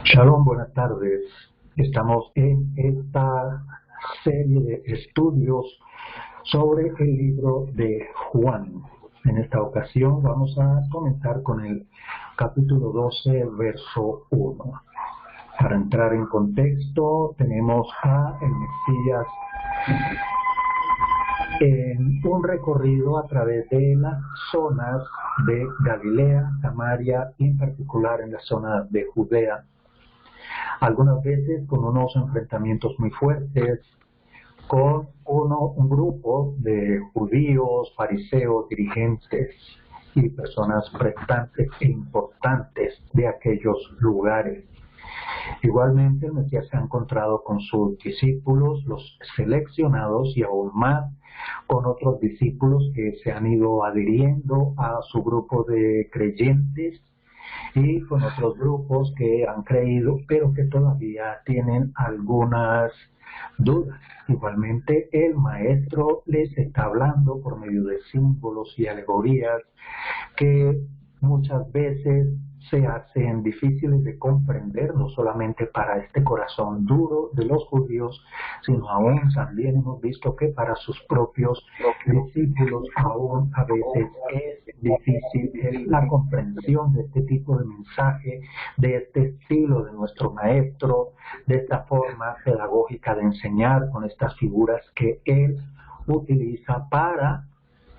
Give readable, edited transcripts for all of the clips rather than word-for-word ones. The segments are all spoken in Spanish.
Shalom, buenas tardes. Estamos en esta serie de estudios sobre el libro de Juan. En esta ocasión vamos a comenzar con el capítulo 12, verso 1. Para entrar en contexto, tenemos a el Mesías en un recorrido a través de las zonas de Galilea, Samaria y en particular en la zona de Judea. Algunas veces con unos enfrentamientos muy fuertes con un grupo de judíos, fariseos, dirigentes y personas prestantes e importantes de aquellos lugares. Igualmente el Mesías se ha encontrado con sus discípulos, los seleccionados, y aún más con otros discípulos que se han ido adhiriendo a su grupo de creyentes, y con otros grupos que han creído pero que todavía tienen algunas dudas. Igualmente el maestro les está hablando por medio de símbolos y alegorías que muchas veces se hacen difíciles de comprender, no solamente para este corazón duro de los judíos, sino aún también hemos visto que para sus propios discípulos aún a veces es difícil la comprensión de este tipo de mensaje, de este estilo de nuestro maestro, de esta forma pedagógica de enseñar con estas figuras que él utiliza para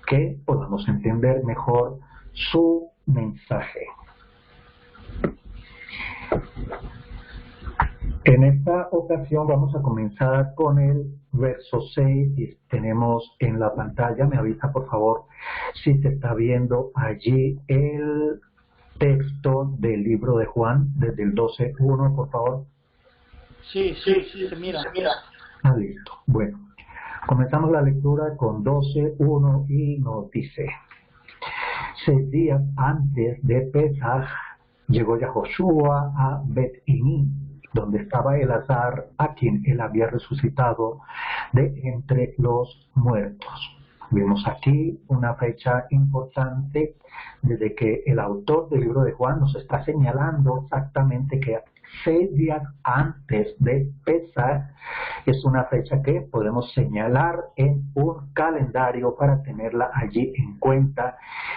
que podamos entender mejor su mensaje. En esta ocasión vamos a comenzar con el verso 6 y tenemos en la pantalla, me avisa por favor si se está viendo allí el texto del libro de Juan, desde el 12:1, por favor. Sí, se mira. Ah, listo. Bueno, comenzamos la lectura con 12:1 y nos dice: 6 días antes de Pesaj llegó Yahoshua a Bet-Ini, donde estaba Elazar, a quien él había resucitado de entre los muertos. Vemos aquí una fecha importante desde que el autor del libro de Juan nos está señalando exactamente que 6 días antes de Pesaj es una fecha que podemos señalar en un calendario para tenerla allí en cuenta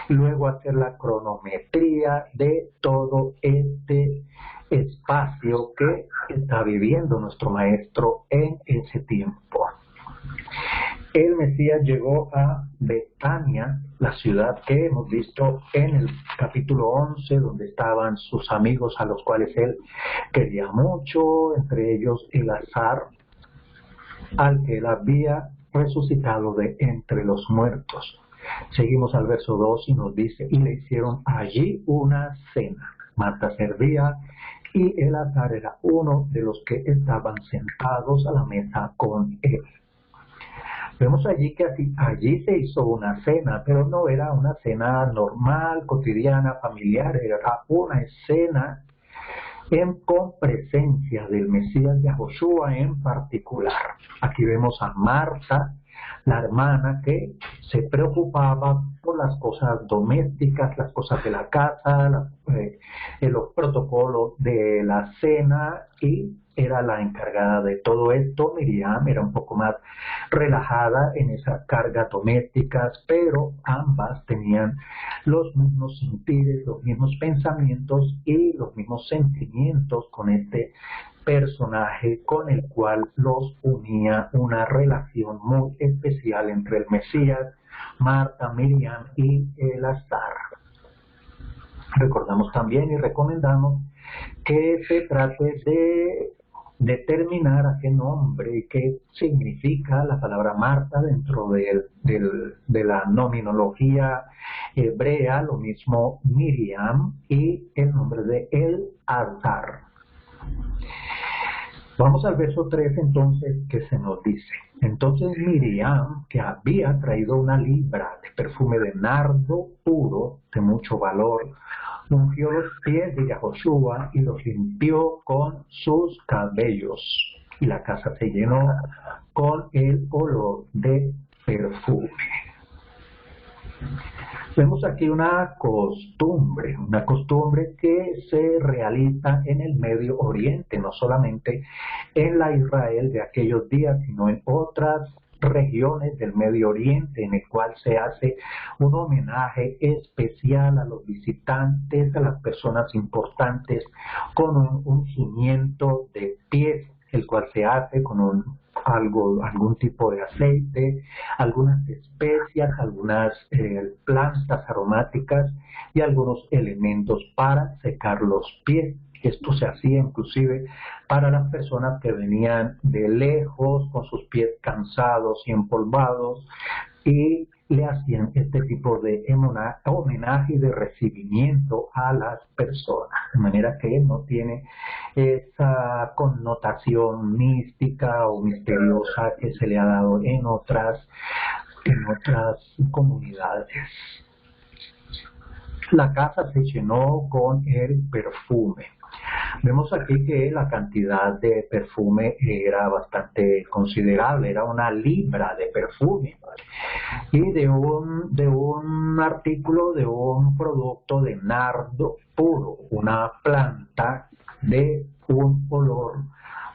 y luego hacer la cronometría de todo este espacio que está viviendo nuestro maestro en ese tiempo. El Mesías llegó a Betania, la ciudad que hemos visto en el capítulo 11, donde estaban sus amigos a los cuales él quería mucho, entre ellos Elazar, al que él había resucitado de entre los muertos. Seguimos al verso 2 y nos dice: y le hicieron allí una cena. Marta servía y Elazar era uno de los que estaban sentados a la mesa con él. Vemos allí que allí se hizo una cena, pero no era una cena normal, cotidiana, familiar, era una cena con presencia del Mesías Yahoshua en particular. Aquí vemos a Marta, la hermana, que se preocupaba por las cosas domésticas, las cosas de la casa, los protocolos de la cena, y era la encargada de todo esto. Miriam era un poco más relajada en esas cargas domésticas, pero ambas tenían los mismos sentires, los mismos pensamientos y los mismos sentimientos con este personaje con el cual los unía una relación muy especial entre el Mesías, Marta, Miriam y Elazar. Recordamos también y recomendamos que se trate de determinar a qué nombre y qué significa la palabra Marta dentro de la nominología hebrea, lo mismo Miriam y el nombre de Elazar. Vamos al verso 3 entonces, que se nos dice: entonces Miriam, que había traído una libra de perfume de nardo puro de mucho valor, ungió los pies de Yahoshua y los limpió con sus cabellos. y la casa se llenó con el olor de perfume. Vemos aquí una costumbre que se realiza en el Medio Oriente, no solamente en la Israel de aquellos días, sino en otras regiones del Medio Oriente, en el cual se hace un homenaje especial a los visitantes, a las personas importantes, con un ungimiento de pies, el cual se hace con algún tipo de aceite, algunas especias, algunas plantas aromáticas y algunos elementos para secar los pies. Esto se hacía inclusive para las personas que venían de lejos con sus pies cansados y empolvados, y le hacían este tipo de homenaje y de recibimiento a las personas, de manera que no tiene esa connotación mística o misteriosa que se le ha dado en otras comunidades. La casa se llenó con el perfume. Vemos aquí que la cantidad de perfume era bastante considerable, era 1 libra de perfume, y de un artículo, de un producto de nardo puro, una planta de un olor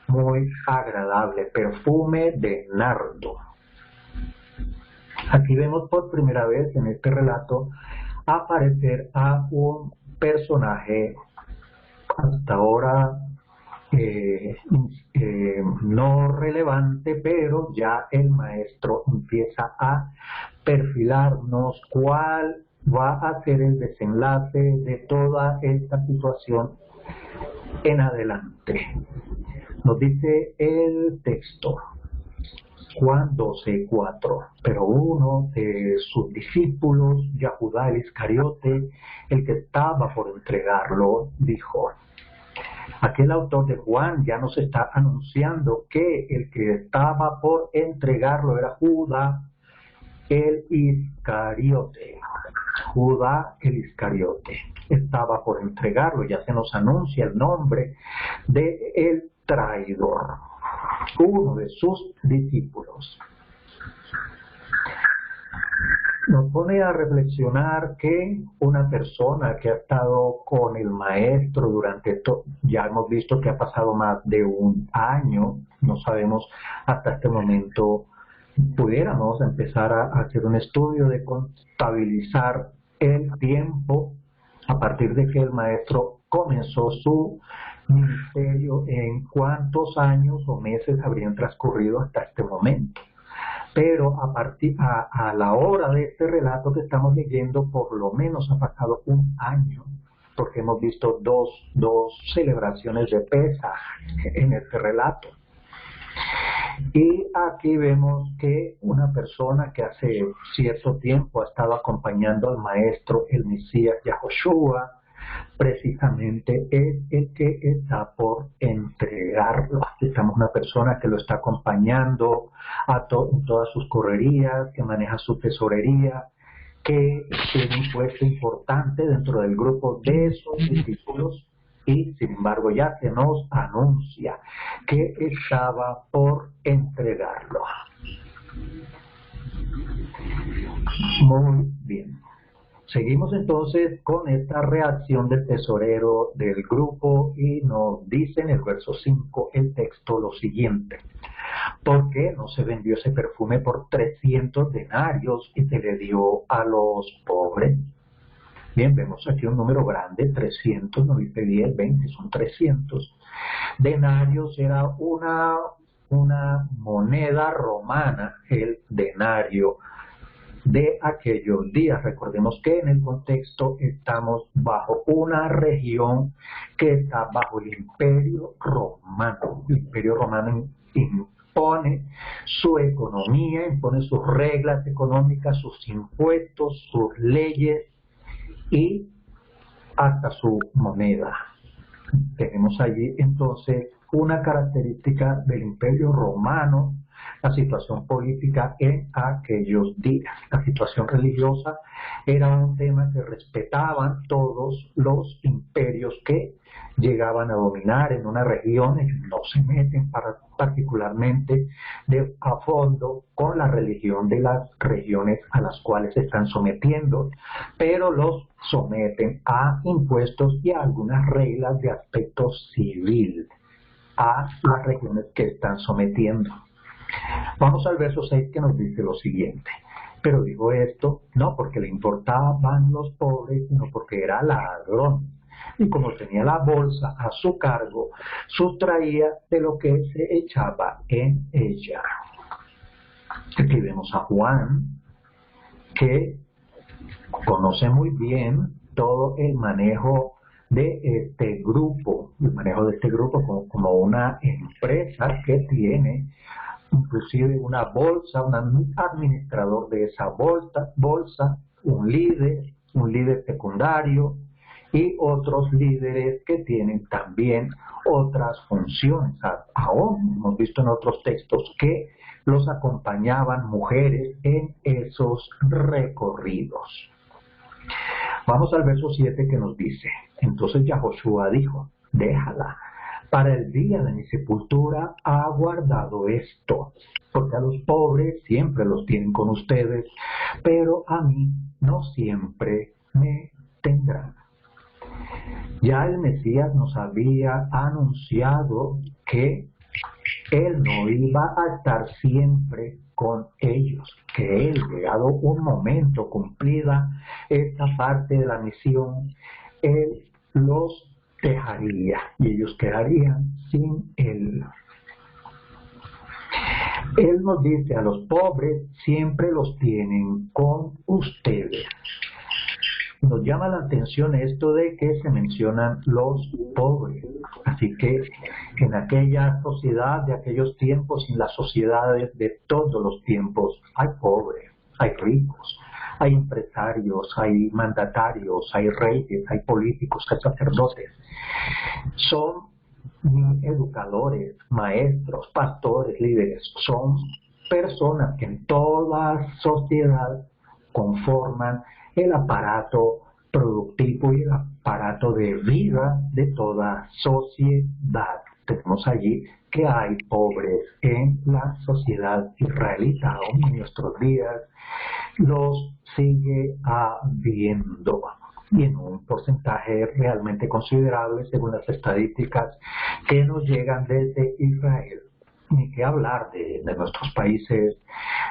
muy agradable, perfume de nardo. Aquí vemos por primera vez en este relato aparecer a un personaje hasta ahora no relevante, pero ya el maestro empieza a perfilarnos cuál va a ser el desenlace de toda esta situación en adelante. Nos dice el texto, Juan 12:4. Pero uno de sus discípulos, Yahudá el Iscariote, el que estaba por entregarlo, dijo. Aquí el autor de Juan ya nos está anunciando que el que estaba por entregarlo era Judá el Iscariote. Judá el Iscariote estaba por entregarlo. Ya se nos anuncia el nombre de el traidor, uno de sus discípulos. Nos pone a reflexionar que una persona que ha estado con el maestro durante ya hemos visto que ha pasado más de 1 año, no sabemos hasta este momento, pudiéramos empezar a hacer un estudio de contabilizar el tiempo a partir de que el maestro comenzó su ministerio, en cuántos años o meses habrían transcurrido hasta este momento. Pero a la hora de este relato que estamos leyendo, por lo menos ha pasado 1 año, porque hemos visto dos celebraciones de Pesaj en este relato. Y aquí vemos que una persona que hace cierto tiempo ha estado acompañando al maestro, el Mesías Yahoshua, precisamente es el que está por entregarlo. Estamos una persona que lo está acompañando en todas sus correrías, que maneja su tesorería, que tiene un puesto importante dentro del grupo de sus discípulos, y sin embargo ya se nos anuncia que estaba por entregarlo. Muy bien. Seguimos entonces con esta reacción del tesorero del grupo, y nos dice en el verso 5 el texto lo siguiente: ¿por qué no se vendió ese perfume por 300 denarios y se le dio a los pobres? Bien, vemos aquí un número grande, 300, no dice 10, 20, son 300. Denarios era una moneda romana, el denario de aquellos días. Recordemos que en el contexto estamos bajo una región que está bajo el Imperio Romano. El Imperio Romano impone su economía, impone sus reglas económicas, sus impuestos, sus leyes y hasta su moneda. Tenemos allí entonces una característica del Imperio Romano la situación política en aquellos días. La situación religiosa era un tema que respetaban todos los imperios que llegaban a dominar en una región. Ellos no se meten particularmente a fondo con la religión de las regiones a las cuales se están sometiendo, pero los someten a impuestos y a algunas reglas de aspecto civil a las regiones que están sometiendo. Vamos al verso 6 que nos dice lo siguiente: pero digo esto no porque le importaban los pobres, sino porque era ladrón, y como tenía la bolsa a su cargo, sustraía de lo que se echaba en ella. Aquí vemos a Juan, que conoce muy bien todo el manejo de este grupo, como una empresa que tiene inclusive una bolsa, un administrador de esa bolsa, un líder secundario y otros líderes que tienen también otras funciones. Aún hemos visto en otros textos que los acompañaban mujeres en esos recorridos. Vamos al verso 7 que nos dice: entonces Yahoshua dijo, déjala, para el día de mi sepultura ha guardado esto, porque a los pobres siempre los tienen con ustedes, pero a mí no siempre me tendrán. Ya el Mesías nos había anunciado que Él no iba a estar siempre con ellos, que Él, llegado un momento, cumplida esta parte de la misión, Él los dejaría y ellos quedarían sin Él. Él nos dice: a los pobres siempre los tienen con ustedes. Nos llama la atención esto de que se mencionan los pobres. Así que en aquella sociedad de aquellos tiempos, en las sociedades de todos los tiempos, hay pobres, hay ricos, hay empresarios, hay mandatarios, hay reyes, hay políticos, hay sacerdotes. Son educadores, maestros, pastores, líderes. Son personas que en toda sociedad conforman el aparato productivo y el aparato de vida de toda sociedad. Tenemos allí que hay pobres en la sociedad israelita, aún en nuestros días los sigue habiendo, y en un porcentaje realmente considerable según las estadísticas que nos llegan desde Israel. Ni que hablar de nuestros países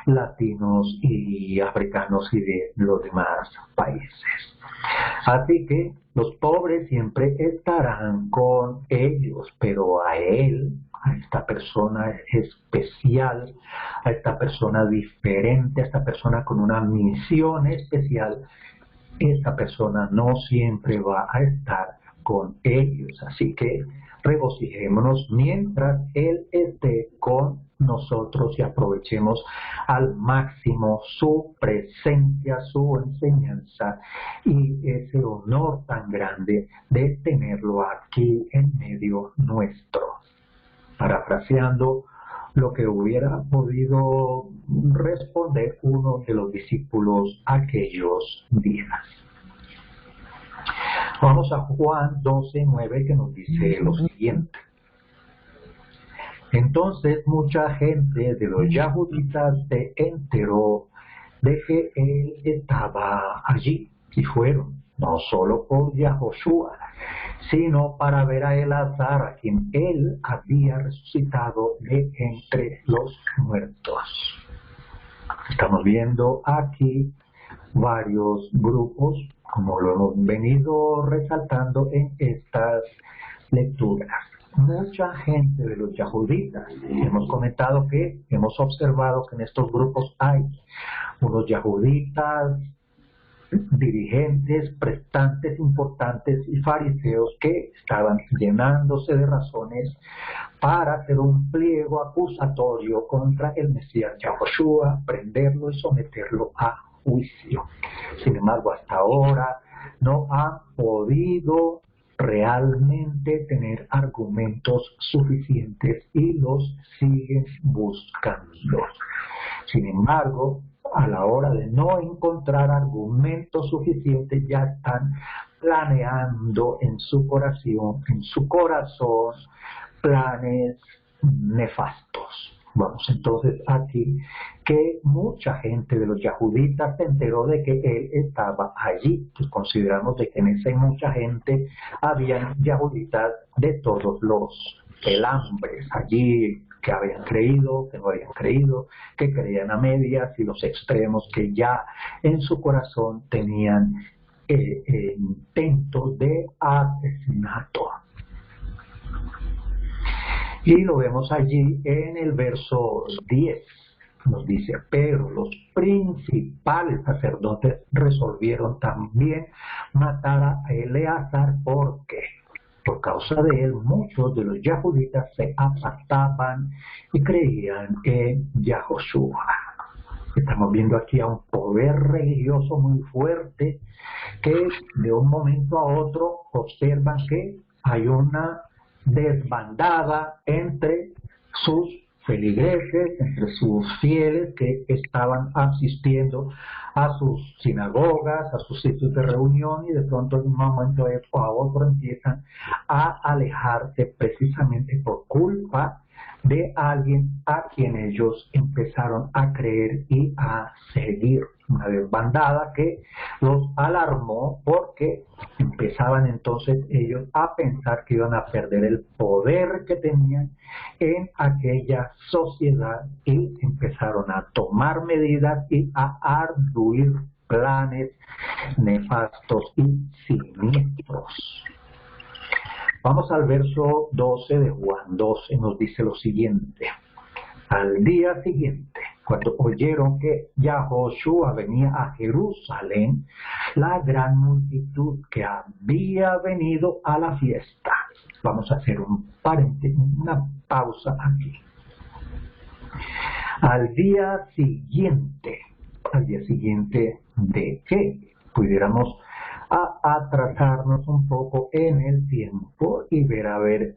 latinos y africanos y de los demás países. Así que los pobres siempre estarán con ellos, pero a él, a esta persona especial, a esta persona diferente, a esta persona con una misión especial, esta persona no siempre va a estar con ellos. Así que regocijémonos mientras Él esté con nosotros y aprovechemos al máximo su presencia, su enseñanza y ese honor tan grande de tenerlo aquí en medio nuestro. Parafraseando lo que hubiera podido responder uno de los discípulos aquellos días. Vamos a Juan 12:9 que nos dice lo siguiente: entonces mucha gente de los yahuditas se enteró de que él estaba allí y fueron, no solo por Yahoshua, sino para ver a Elazar, a quien él había resucitado de entre los muertos. Estamos viendo aquí varios grupos, como lo hemos venido resaltando en estas lecturas. Mucha gente de los yahuditas. Hemos comentado que, hemos observado que en estos grupos hay unos yahuditas, dirigentes, prestantes importantes y fariseos que estaban llenándose de razones para hacer un pliego acusatorio contra el Mesías Yahoshua, prenderlo y someterlo a juicio. Sin embargo, hasta ahora no han podido realmente tener argumentos suficientes y los siguen buscando. Sin embargo, a la hora de no encontrar argumentos suficientes, ya están planeando en su corazón planes nefastos. Vamos entonces aquí que mucha gente de los yahuditas se enteró de que él estaba allí. Pues consideramos de que en esa mucha gente habían yahuditas de todos los pelambres allí, que habían creído, que no habían creído, que creían a medias, y los extremos que ya en su corazón tenían intentos de asesinato. Y lo vemos allí en el verso 10. Nos dice, pero los principales sacerdotes resolvieron también matar a Eleazar porque por causa de él muchos de los yahuditas se apartaban y creían en Yahoshua. Estamos viendo aquí a un poder religioso muy fuerte que de un momento a otro observan que hay una desbandada entre sus feligreses, entre sus fieles que estaban asistiendo a sus sinagogas, a sus sitios de reunión, y de pronto de un momento a otro empiezan a alejarse precisamente por culpa de alguien a quien ellos empezaron a creer y a seguir. Una desbandada que los alarmó porque empezaban entonces ellos a pensar que iban a perder el poder que tenían en aquella sociedad, y empezaron a tomar medidas y a arduir planes nefastos y siniestros. Vamos al verso 12 de Juan 12, nos dice lo siguiente. Al día siguiente, cuando oyeron que Yahoshua venía a Jerusalén, la gran multitud que había venido a la fiesta. Vamos a hacer una pausa aquí. ¿Al día siguiente de qué? Pudiéramos atrasarnos un poco en el tiempo y ver a ver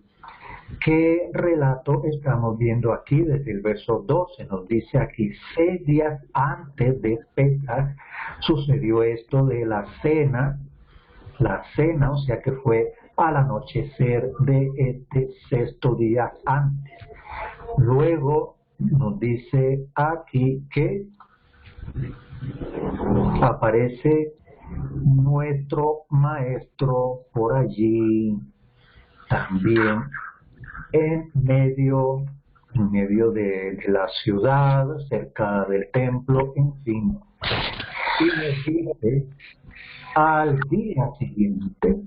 qué relato estamos viendo aquí desde el verso 12. Nos dice aquí, 6 días antes de Pesaj sucedió esto de la cena, o sea que fue al anochecer de este 6º día antes. Luego nos dice aquí que aparece nuestro maestro por allí también en medio de la ciudad, cerca del templo, en fin. Y nos dice, al día siguiente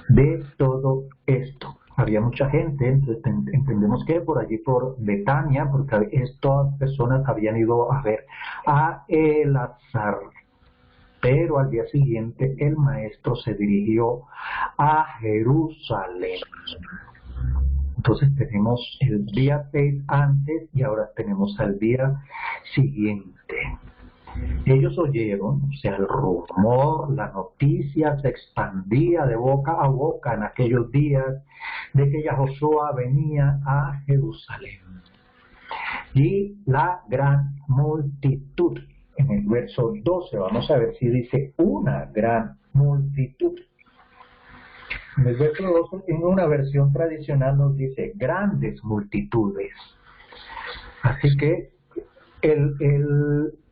de todo esto, había mucha gente, entonces entendemos que por allí por Betania, porque estas personas habían ido a ver a Eleazar, pero al día siguiente el maestro se dirigió a Jerusalén. Entonces tenemos el día 6 antes y ahora tenemos al día siguiente. Ellos oyeron, o sea, el rumor, la noticia se expandía de boca a boca en aquellos días de que Yahoshua venía a Jerusalén. Y la gran multitud, en el verso 12, vamos a ver si dice una gran multitud. En el verso 12, en una versión tradicional nos dice grandes multitudes. Así que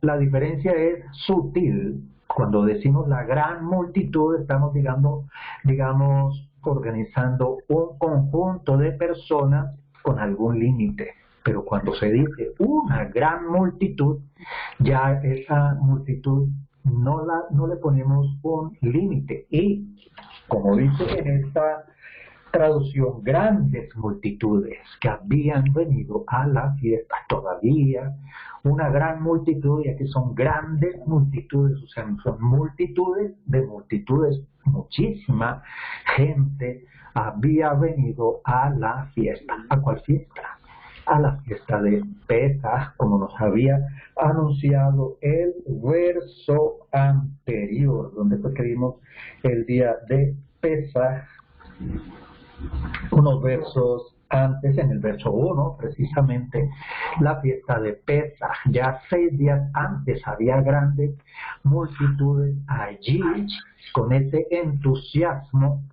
la diferencia es sutil. Cuando decimos la gran multitud, estamos digamos organizando un conjunto de personas con algún límite. Pero cuando se dice una gran multitud, ya esa multitud no le ponemos un límite. Y como dice en esta traducción, grandes multitudes que habían venido a la fiesta, todavía una gran multitud, y aquí son grandes multitudes, o sea, son multitudes de multitudes, muchísima gente había venido a la fiesta. ¿A cuál fiesta? a la fiesta de Pesaj, como nos había anunciado el verso anterior, donde fue que vimos el día de Pesaj, unos versos antes, en el verso 1, precisamente la fiesta de Pesaj. Ya 6 días antes había grandes multitudes allí con ese entusiasmo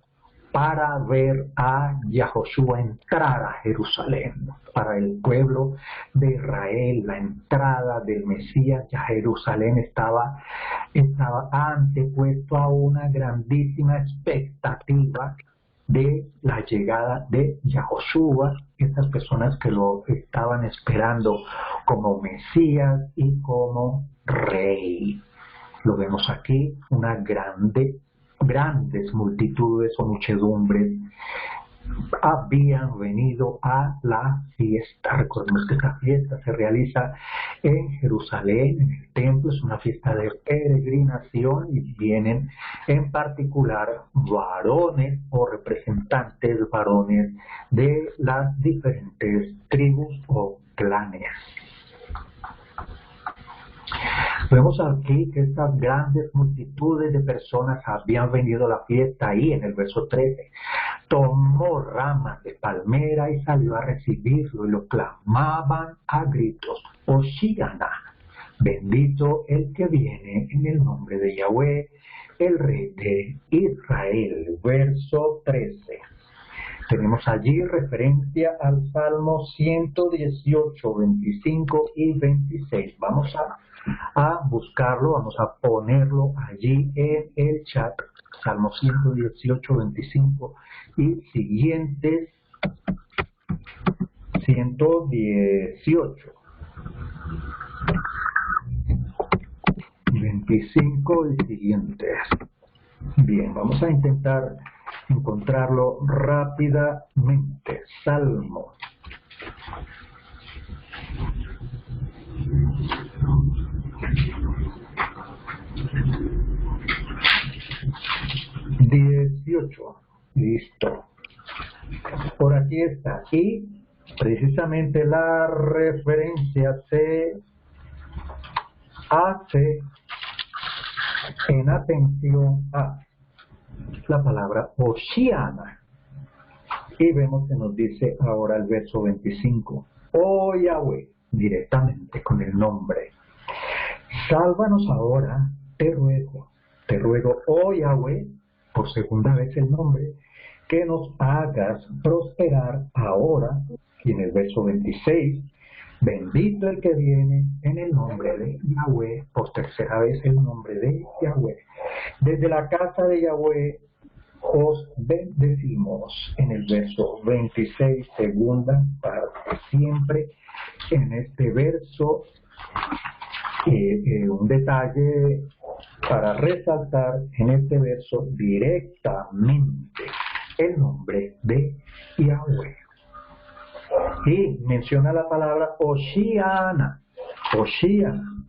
para ver a Yahoshua entrar a Jerusalén. Para el pueblo de Israel, la entrada del Mesías a Jerusalén estaba antepuesto a una grandísima expectativa de la llegada de Yahoshua, estas personas que lo estaban esperando como Mesías y como Rey. Lo vemos aquí, una grandes multitudes o muchedumbres habían venido a la fiesta. Recordemos que esta fiesta se realiza en Jerusalén, en el templo, es una fiesta de peregrinación y vienen en particular varones o representantes varones de las diferentes tribus o clanes. Vemos aquí que estas grandes multitudes de personas habían venido a la fiesta ahí en el verso 13. Tomó ramas de palmera y salió a recibirlo y lo clamaban a gritos: Hoshiana, bendito el que viene en el nombre de Yahweh, el Rey de Israel. Verso 13. Tenemos allí referencia al Salmo 118, 25 y 26. Vamos a buscarlo, vamos a ponerlo allí en el chat. Salmo 118, 25 y siguientes. 118, 25 y siguientes. Bien, vamos a intentar encontrarlo rápidamente. Salmo 18. Listo. Por aquí está. Y precisamente la referencia se hace en atención a la palabra Hoshiana. Y vemos que nos dice ahora el verso 25. Oh Yahweh, directamente con el nombre. Sálvanos ahora, te ruego, oh Yahweh, por segunda vez el nombre, que nos hagas prosperar ahora. Y en el verso 26, bendito el que viene en el nombre de Yahweh, por tercera vez el nombre de Yahweh. Desde la casa de Yahweh os bendecimos. En el verso 26, segunda parte, siempre en este verso, un detalle para resaltar en este verso directamente el nombre de Yahweh. Y menciona la palabra Hoshiana. Hoshiana.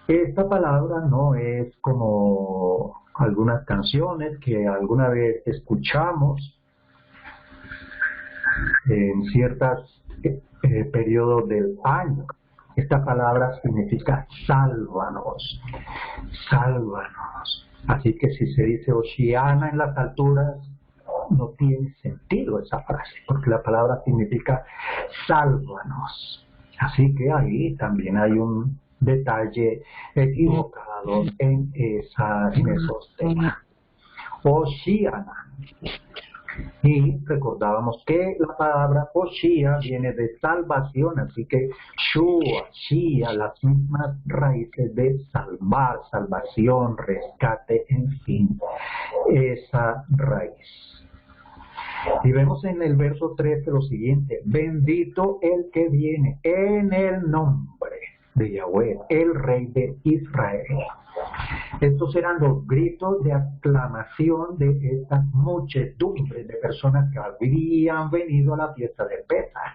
Esta palabra no es como algunas canciones que alguna vez escuchamos en ciertos periodos del año. Esta palabra significa sálvanos, sálvanos. Así que si se dice Hoshiana en las alturas, no tiene sentido esa frase, porque la palabra significa sálvanos. Así que ahí también hay un detalle equivocado en esos temas. Hoshiana. Y recordábamos que la palabra Hoshia viene de salvación, así que Shua, Shia, las mismas raíces de salvar, salvación, rescate, en fin, esa raíz. Y vemos en el verso 13 lo siguiente: bendito el que viene en el nombre de Yahweh, el Rey de Israel. Estos eran los gritos de aclamación de estas muchedumbres de personas que habían venido a la fiesta de Pesaj.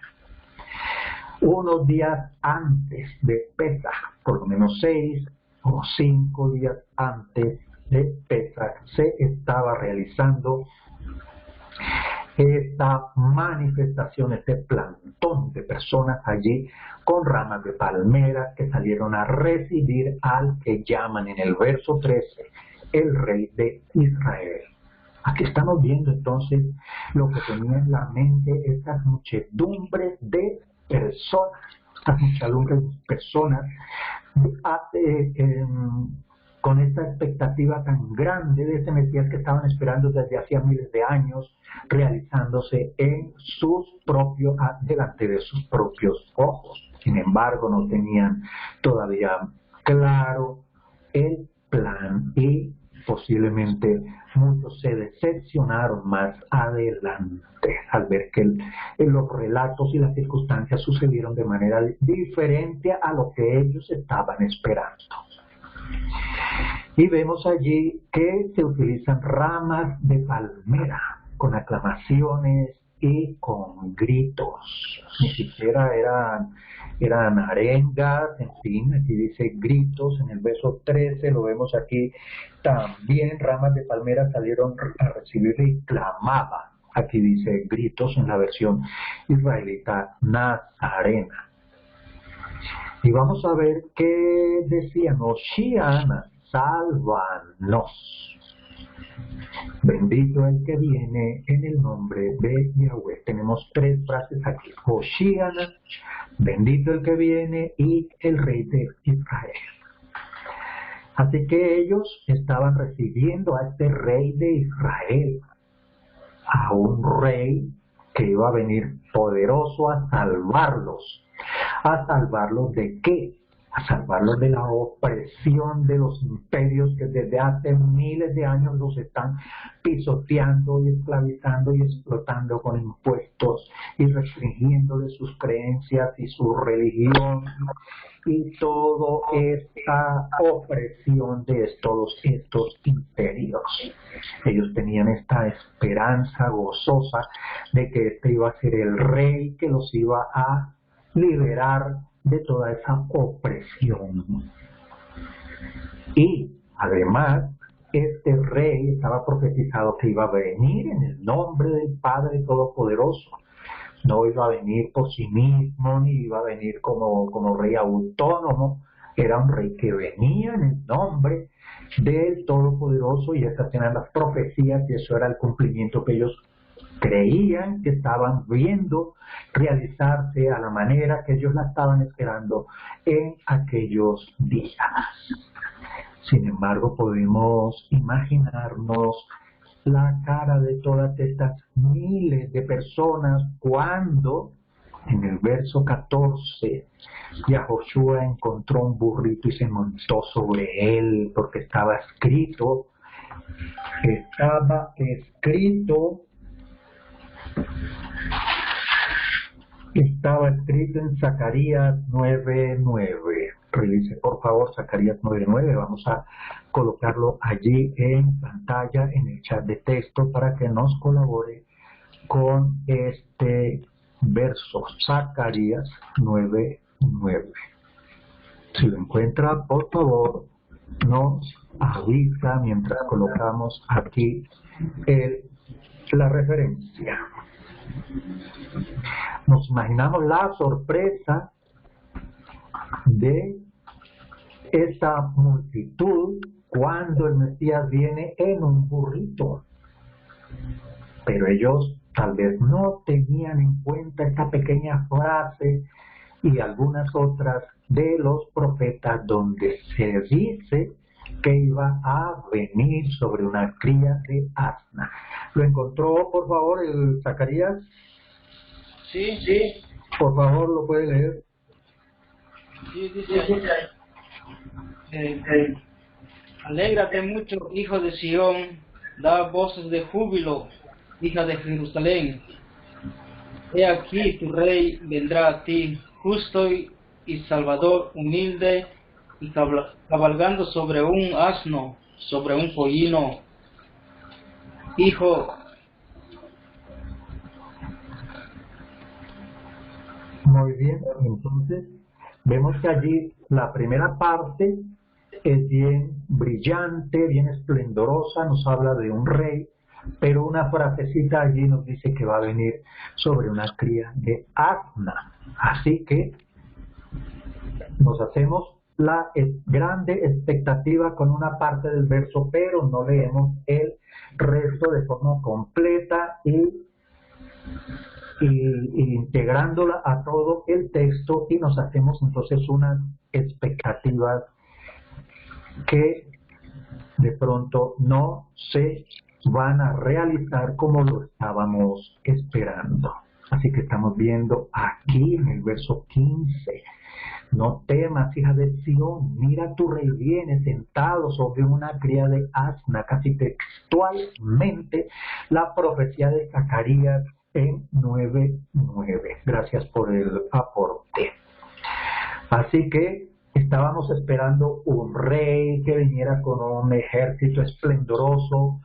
Unos días antes de Pesaj, por lo menos 6 o 5 días antes de Pesaj, se estaba realizando esta manifestación, este plantón montón de personas allí con ramas de palmera que salieron a recibir al que llaman en el verso 13 el rey de Israel. Aquí estamos viendo entonces lo que tenía en la mente estas muchedumbres de personas, con esta expectativa tan grande de ese Mesías que estaban esperando desde hacía miles de años, realizándose delante de sus propios ojos. Sin embargo, no tenían todavía claro el plan y posiblemente muchos se decepcionaron más adelante al ver que los relatos y las circunstancias sucedieron de manera diferente a lo que ellos estaban esperando. Y vemos allí que se utilizan ramas de palmera con aclamaciones y con gritos. Ni siquiera eran arengas, en fin, aquí dice gritos, en el verso 13 lo vemos aquí, también ramas de palmera salieron a recibirle y clamaban. Aquí dice gritos en la versión israelita nazarena. Y vamos a ver qué decían: Hoshiana, sálvanos. Bendito el que viene en el nombre de Yahweh. Tenemos tres frases aquí: Hoshiana, bendito el que viene, y el rey de Israel. Así que ellos estaban recibiendo a este rey de Israel, a un rey que iba a venir poderoso a salvarlos. ¿A salvarlos de qué? A salvarlos de la opresión de los imperios que desde hace miles de años los están pisoteando y esclavizando y explotando con impuestos y restringiéndoles sus creencias y su religión y toda esta opresión de todos estos imperios. Ellos tenían esta esperanza gozosa de que este iba a ser el rey que los iba a liberar de toda esa opresión. Y además, este rey estaba profetizado que iba a venir en el nombre del Padre Todopoderoso. No iba a venir por sí mismo, ni iba a venir como rey autónomo. Era un rey que venía en el nombre del Todopoderoso, y estas eran las profecías, y eso era el cumplimiento que ellos creían que estaban viendo realizarse a la manera que ellos la estaban esperando en aquellos días. Sin embargo, podemos imaginarnos la cara de todas estas miles de personas cuando en el verso 14 Yahoshua encontró un burrito y se montó sobre él, porque estaba escrito en Zacarías 9:9. Revise por favor Zacarías 9:9. Vamos a colocarlo allí en pantalla en el chat de texto para que nos colabore con este verso. Zacarías 9:9. Si lo encuentra, por favor, nos avisa mientras colocamos aquí la referencia. Nos imaginamos la sorpresa de esta multitud cuando el Mesías viene en un burrito. Pero ellos tal vez no tenían en cuenta esta pequeña frase y algunas otras de los profetas donde se dice que iba a venir sobre una cría de asna. ¿Lo encontró, por favor, el Zacarías? Sí. Por favor, ¿lo puede leer? Sí, dice. Alégrate mucho, hijo de Sión, da voces de júbilo, hija de Jerusalén. He aquí tu rey vendrá a ti, justo y salvador, humilde y cabalgando sobre un asno, sobre un pollino. Hijo. Muy bien, entonces vemos que allí la primera parte es bien brillante, bien esplendorosa, nos habla de un rey pero una frasecita allí nos dice que va a venir sobre una cría de asna. Así que nos hacemos la grande expectativa con una parte del verso, pero no leemos el resto de forma completa y integrándola a todo el texto, y nos hacemos entonces unas expectativas que de pronto no se van a realizar como lo estábamos esperando. Así que estamos viendo aquí en el verso 15: no temas, hija de Sión, mira tu rey viene sentado sobre una cría de asna. Casi textualmente la profecía de Zacarías en 9:9. Gracias por el aporte. Así que estábamos esperando un rey que viniera con un ejército esplendoroso,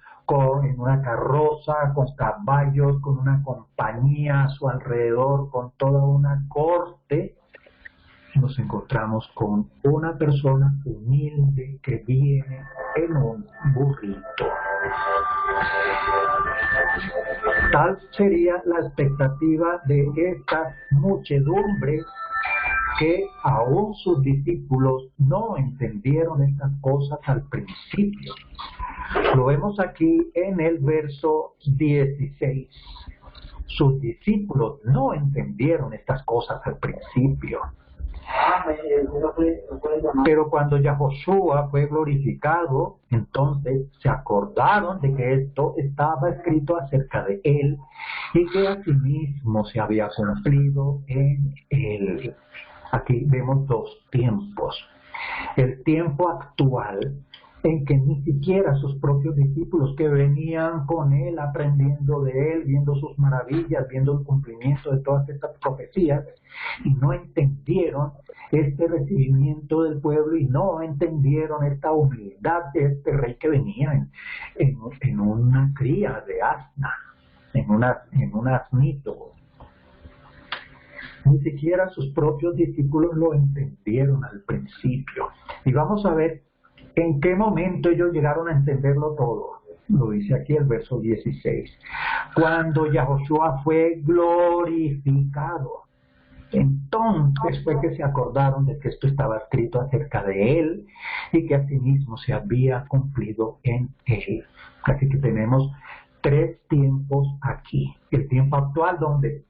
en una carroza, con caballos, con una compañía a su alrededor, con toda una corte. Nos encontramos con una persona humilde que viene en un burrito. Tal sería la expectativa de estas muchedumbres, que aún sus discípulos no entendieron estas cosas al principio. Lo vemos aquí en el verso 16. Sus discípulos no entendieron estas cosas al principio. Pero cuando Yahoshua fue glorificado, entonces se acordaron de que esto estaba escrito acerca de él y que asimismo se había cumplido en él. Aquí vemos dos tiempos. El tiempo actual, en que ni siquiera sus propios discípulos que venían con él, aprendiendo de él, viendo sus maravillas, viendo el cumplimiento de todas estas profecías, y no entendieron este recibimiento del pueblo y no entendieron esta humildad de este rey que venía en una cría de asna, en un asnito. Ni siquiera sus propios discípulos lo entendieron al principio. Y vamos a ver en qué momento ellos llegaron a entenderlo todo. Lo dice aquí el verso 16. Cuando Yahoshua fue glorificado, entonces fue que se acordaron de que esto estaba escrito acerca de él y que asimismo se había cumplido en él. Así que tenemos tres tiempos aquí. El tiempo actual, donde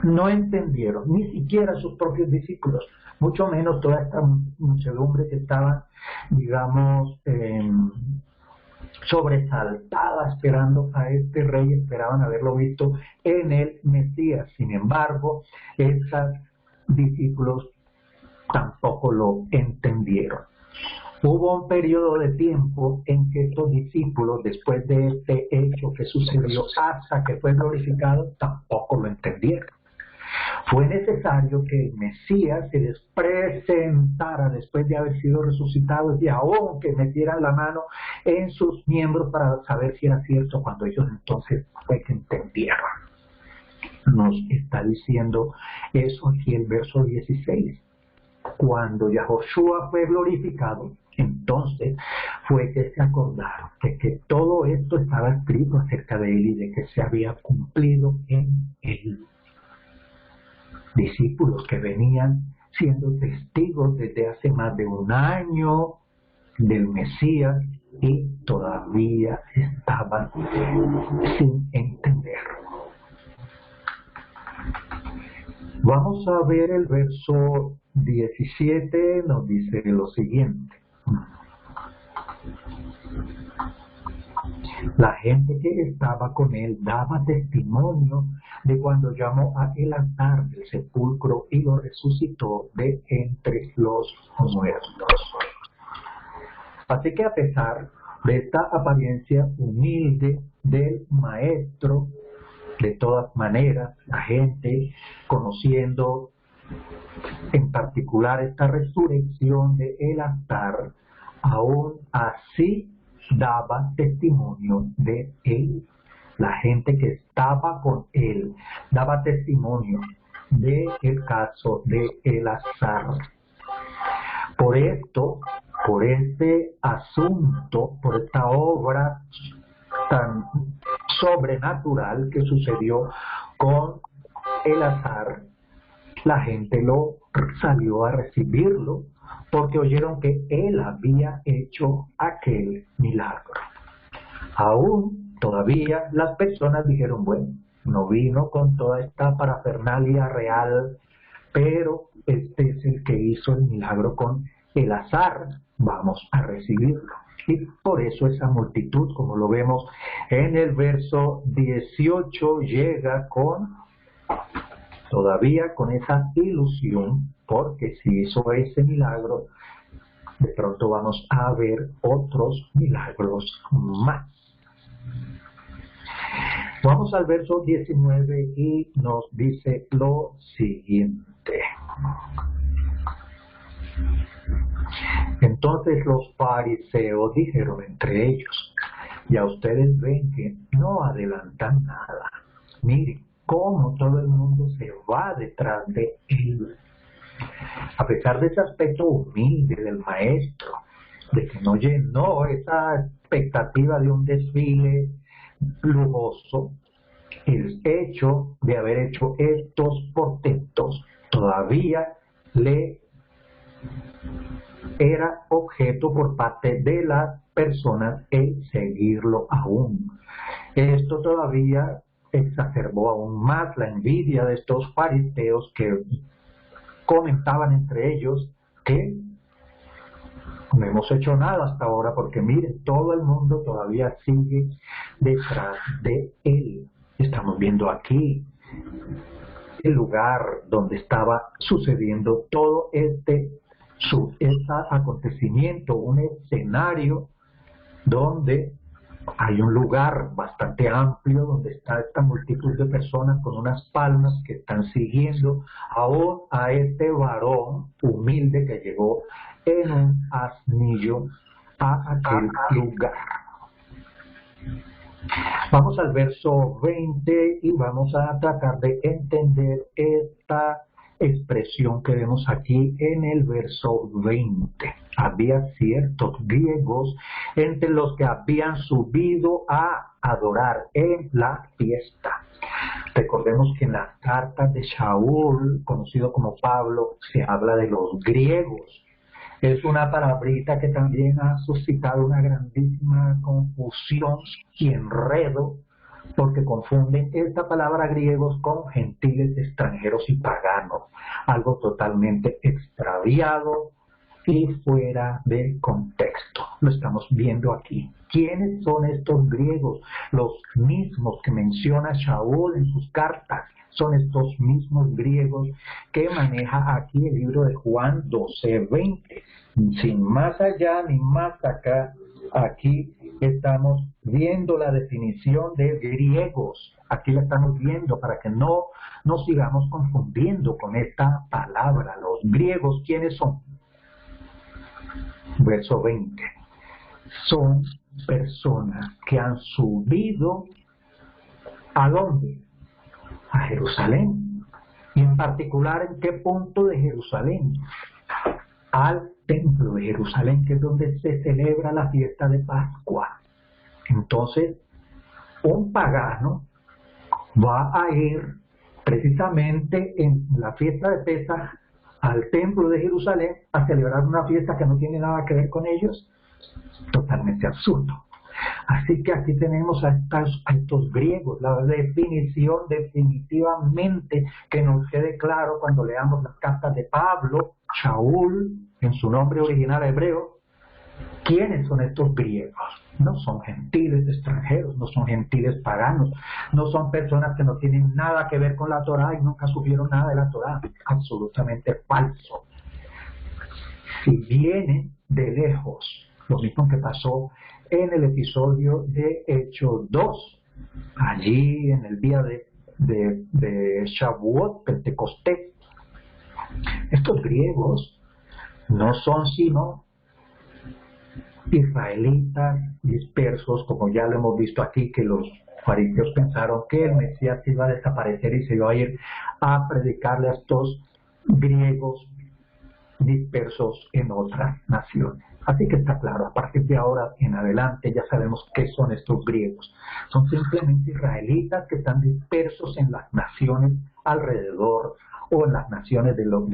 no entendieron, ni siquiera sus propios discípulos, mucho menos toda esta muchedumbre que estaban, digamos, sobresaltada esperando a este rey, esperaban haberlo visto en el Mesías. Sin embargo, estos discípulos tampoco lo entendieron. Hubo un periodo de tiempo en que estos discípulos, después de este hecho que sucedió hasta que fue glorificado, tampoco lo entendieron. Fue necesario que el Mesías se les presentara después de haber sido resucitado y aún que metieran la mano en sus miembros para saber si era cierto, cuando ellos entonces fue que entendieron. Nos está diciendo eso aquí el verso 16. Cuando Yahoshua fue glorificado, entonces fue que se acordaron de que todo esto estaba escrito acerca de él y de que se había cumplido en él. Discípulos que venían siendo testigos desde hace más de un año del Mesías y todavía estaban sin entender. Vamos a ver el verso 17, nos dice lo siguiente. La gente que estaba con él daba testimonio de cuando llamó a Elazar del sepulcro y lo resucitó de entre los muertos. Así que a pesar de esta apariencia humilde del maestro, de todas maneras, la gente, conociendo en particular esta resurrección de Elazar, aún así daba testimonio de él. La gente que estaba con él daba testimonio del caso de Elazar. Por esto, por este asunto, por esta obra tan sobrenatural que sucedió con Elazar, la gente lo salió a recibirlo porque oyeron que él había hecho aquel milagro. Aún todavía las personas dijeron, bueno, no vino con toda esta parafernalia real, pero este es el que hizo el milagro con Elazar, vamos a recibirlo. Y por eso esa multitud, como lo vemos en el verso 18, llega todavía con esa ilusión, porque si hizo ese milagro, de pronto vamos a ver otros milagros más. Vamos al verso 19 y nos dice lo siguiente. Entonces los fariseos dijeron entre ellos, ya ustedes ven que no adelantan nada. Miren cómo todo el mundo se va detrás de él. A pesar de ese aspecto humilde del maestro, de que no llenó esa expectativa de un desfile lujoso, el hecho de haber hecho estos portentos todavía le era objeto por parte de las personas el seguirlo aún. Esto todavía exacerbó aún más la envidia de estos fariseos que comentaban entre ellos que no hemos hecho nada hasta ahora porque miren, todo el mundo todavía sigue detrás de él. Estamos viendo aquí el lugar donde estaba sucediendo todo este acontecimiento, un escenario donde hay un lugar bastante amplio donde está esta multitud de personas con unas palmas que están siguiendo aún a este varón humilde que llegó en un asnillo a aquel lugar. Vamos al verso 20 y vamos a tratar de entender esta expresión que vemos aquí en el verso 20. Había ciertos griegos entre los que habían subido a adorar en la fiesta. Recordemos que en las cartas de Shaul, conocido como Pablo, se habla de los griegos. Es una palabrita que también ha suscitado una grandísima confusión y enredo, porque confunden esta palabra griegos con gentiles, extranjeros y paganos, algo totalmente extraviado y fuera de contexto. Lo estamos viendo aquí. ¿Quiénes son estos griegos? Los mismos que menciona Shaul en sus cartas. Son estos mismos griegos que maneja aquí el libro de Juan 12:20. Sin más allá ni más acá, aquí estamos viendo la definición de griegos. Aquí la estamos viendo para que no nos sigamos confundiendo con esta palabra. Los griegos, ¿quiénes son? Verso 20. Son personas que han subido ¿a dónde? A Jerusalén. Y en particular, ¿en qué punto de Jerusalén? Al templo de Jerusalén, que es donde se celebra la fiesta de Pascua. Entonces, un pagano va a ir precisamente en la fiesta de Pesaj al templo de Jerusalén a celebrar una fiesta que no tiene nada que ver con ellos. Totalmente absurdo. Así que aquí tenemos a estos griegos. La definición definitivamente que nos quede claro cuando leamos las cartas de Pablo, Shaul, en su nombre original hebreo. ¿Quiénes son estos griegos? No son gentiles extranjeros, no son gentiles paganos, no son personas que no tienen nada que ver con la Torá y nunca supieron nada de la Torá. Absolutamente falso. Si vienen de lejos, lo mismo que pasó en el episodio de Hechos 2, allí en el día de Shavuot, Pentecostés. Estos griegos no son sino israelitas dispersos, como ya lo hemos visto aquí, que los fariseos pensaron que el Mesías iba a desaparecer y se iba a ir a predicarle a estos griegos dispersos en otras naciones. Así que está claro, a partir de ahora en adelante ya sabemos qué son estos griegos. Son simplemente israelitas que están dispersos en las naciones alrededor o en las naciones de los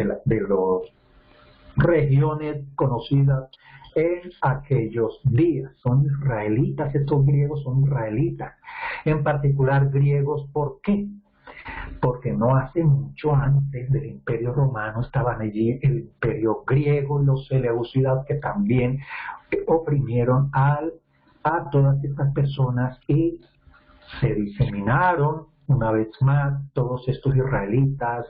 regiones conocidas en aquellos días. Son israelitas, estos griegos son israelitas. En particular griegos, ¿por qué? Porque no hace mucho antes del Imperio Romano estaban allí el Imperio griego y los seleucidas que también oprimieron a todas estas personas y se diseminaron una vez más todos estos israelitas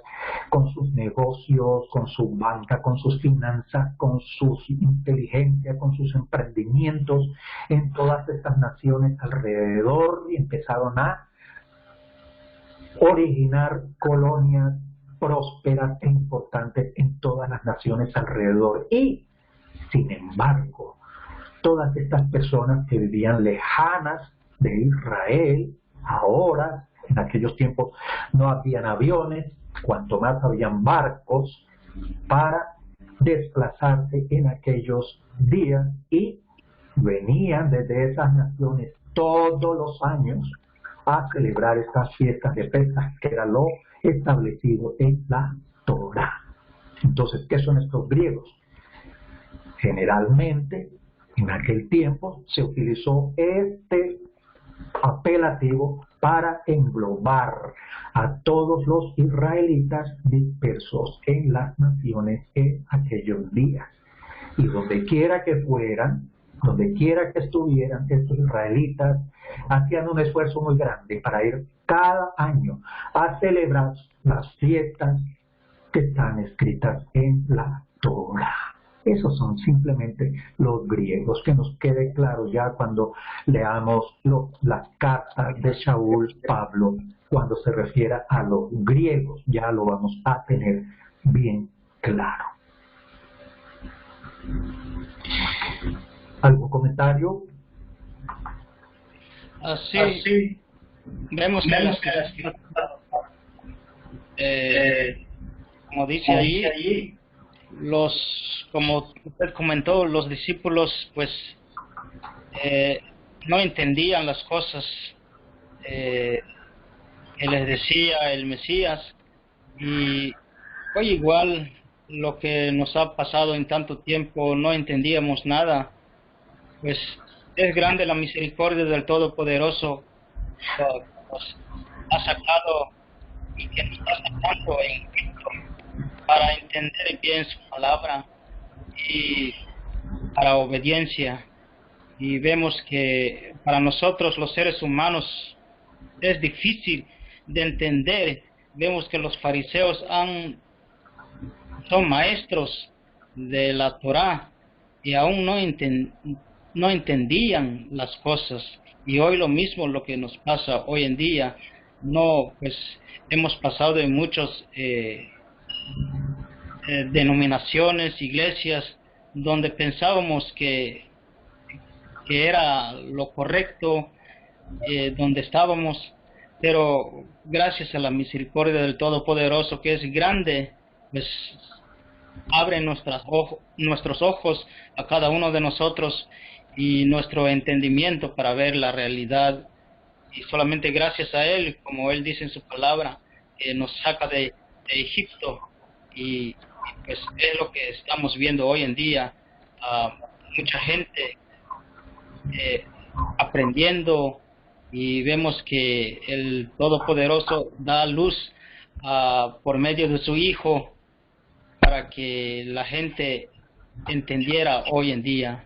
con sus negocios, con su banca, con sus finanzas, con su inteligencia, con sus emprendimientos en todas estas naciones alrededor y empezaron a originar colonias prósperas e importantes en todas las naciones alrededor. Y, sin embargo, todas estas personas que vivían lejanas de Israel, ahora, en aquellos tiempos, no habían aviones, cuanto más habían barcos para desplazarse en aquellos días y venían desde esas naciones todos los años a celebrar estas fiestas de Pesaj, que era lo establecido en la Torá. Entonces, ¿qué son estos griegos? Generalmente, en aquel tiempo, se utilizó este apelativo para englobar a todos los israelitas dispersos en las naciones en aquellos días. Y donde quiera que fueran, donde quiera que estuvieran, estos israelitas hacían un esfuerzo muy grande para ir cada año a celebrar las fiestas que están escritas en la Torá. Esos son simplemente los griegos, que nos quede claro ya cuando leamos las cartas de Shaul Pablo, cuando se refiera a los griegos, ya lo vamos a tener bien claro. ¿Algún comentario? Así vemos que como dice allí, como usted comentó, los discípulos pues no entendían las cosas que les decía el Mesías, y hoy igual lo que nos ha pasado en tanto tiempo, no entendíamos nada. Pues es grande la misericordia del Todopoderoso que nos ha sacado y que nos está sacando en Cristo para entender bien su palabra y para obediencia. Y vemos que para nosotros los seres humanos es difícil de entender. Vemos que los fariseos son maestros de la Torá y aún no entendían las cosas. Y hoy lo mismo lo que nos pasa hoy en día. Pues hemos pasado en muchos denominaciones, iglesias, donde pensábamos que era lo correcto, donde estábamos, pero gracias a la misericordia del Todopoderoso, que es grande, pues abre nuestros ojos a cada uno de nosotros y nuestro entendimiento para ver la realidad, y solamente gracias a Él, como Él dice en su palabra, que nos saca de Egipto, y pues es lo que estamos viendo hoy en día, mucha gente aprendiendo, y vemos que el Todopoderoso da luz por medio de su Hijo para que la gente entendiera hoy en día.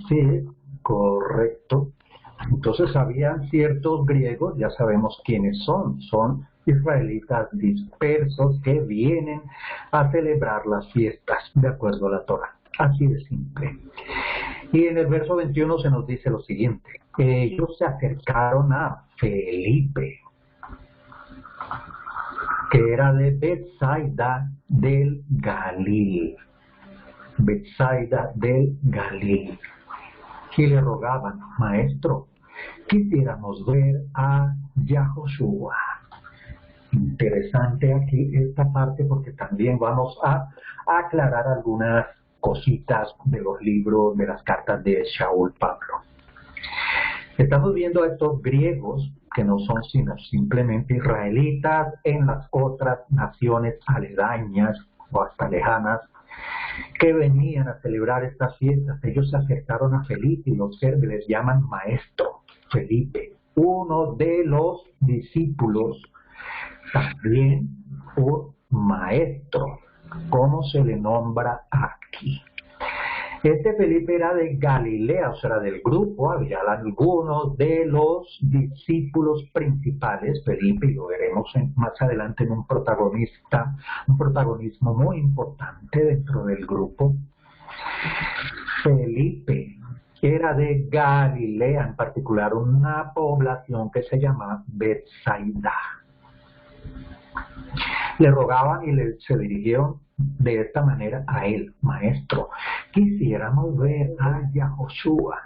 Sí, correcto. Entonces habían ciertos griegos, ya sabemos quiénes son israelitas dispersos que vienen a celebrar las fiestas de acuerdo a la Torá. Así de simple. Y en el verso 21 se nos dice lo siguiente: ellos se acercaron a Felipe, que era de Betsaida del Galil. Betsaida del Galil. Y le rogaban: maestro, quisiéramos ver a Yahoshua. Interesante aquí esta parte porque también vamos a aclarar algunas cositas de los libros, de las cartas de Shaul Pablo. Estamos viendo a estos griegos que no son sino simplemente israelitas en las otras naciones aledañas o hasta lejanas que venían a celebrar estas fiestas. Ellos se acercaron a Felipe y los les llaman maestro. Felipe, uno de los discípulos, también un maestro, ¿cómo se le nombra aquí? Este Felipe era de Galilea, o sea, del grupo, había algunos de los discípulos principales, Felipe, y lo veremos más adelante en un protagonismo muy importante dentro del grupo. Felipe era de Galilea, en particular una población que se llama Betsaida. Le rogaban y se dirigieron de esta manera a él, maestro. Quisiéramos ver a Yahoshua.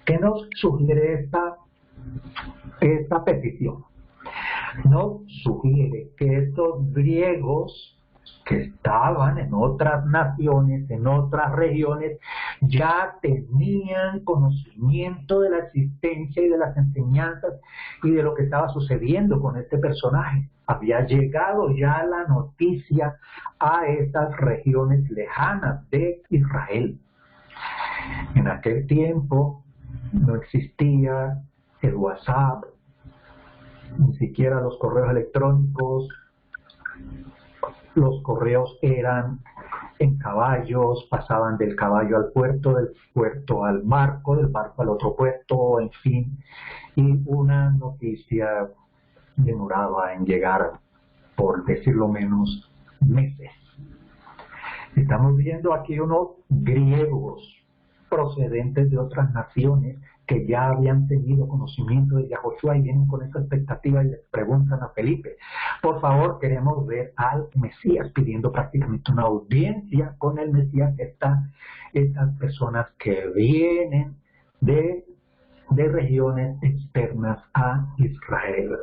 ¿Qué nos sugiere esta petición? Nos sugiere que estos griegos que estaban en otras naciones, en otras regiones, ya tenían conocimiento de la existencia y de las enseñanzas y de lo que estaba sucediendo con este personaje. Había llegado ya la noticia a estas regiones lejanas de Israel. En aquel tiempo no existía el WhatsApp, ni siquiera los correos electrónicos. Los correos eran en caballos, pasaban del caballo al puerto, del puerto al barco, del barco al otro puerto, en fin. Y una noticia demoraba en llegar, por decirlo menos, meses. Estamos viendo aquí unos griegos procedentes de otras naciones que ya habían tenido conocimiento de Yahoshua y vienen con esa expectativa y les preguntan a Felipe, por favor queremos ver al Mesías, pidiendo prácticamente una audiencia con el Mesías. Estas personas que vienen de regiones externas a Israel.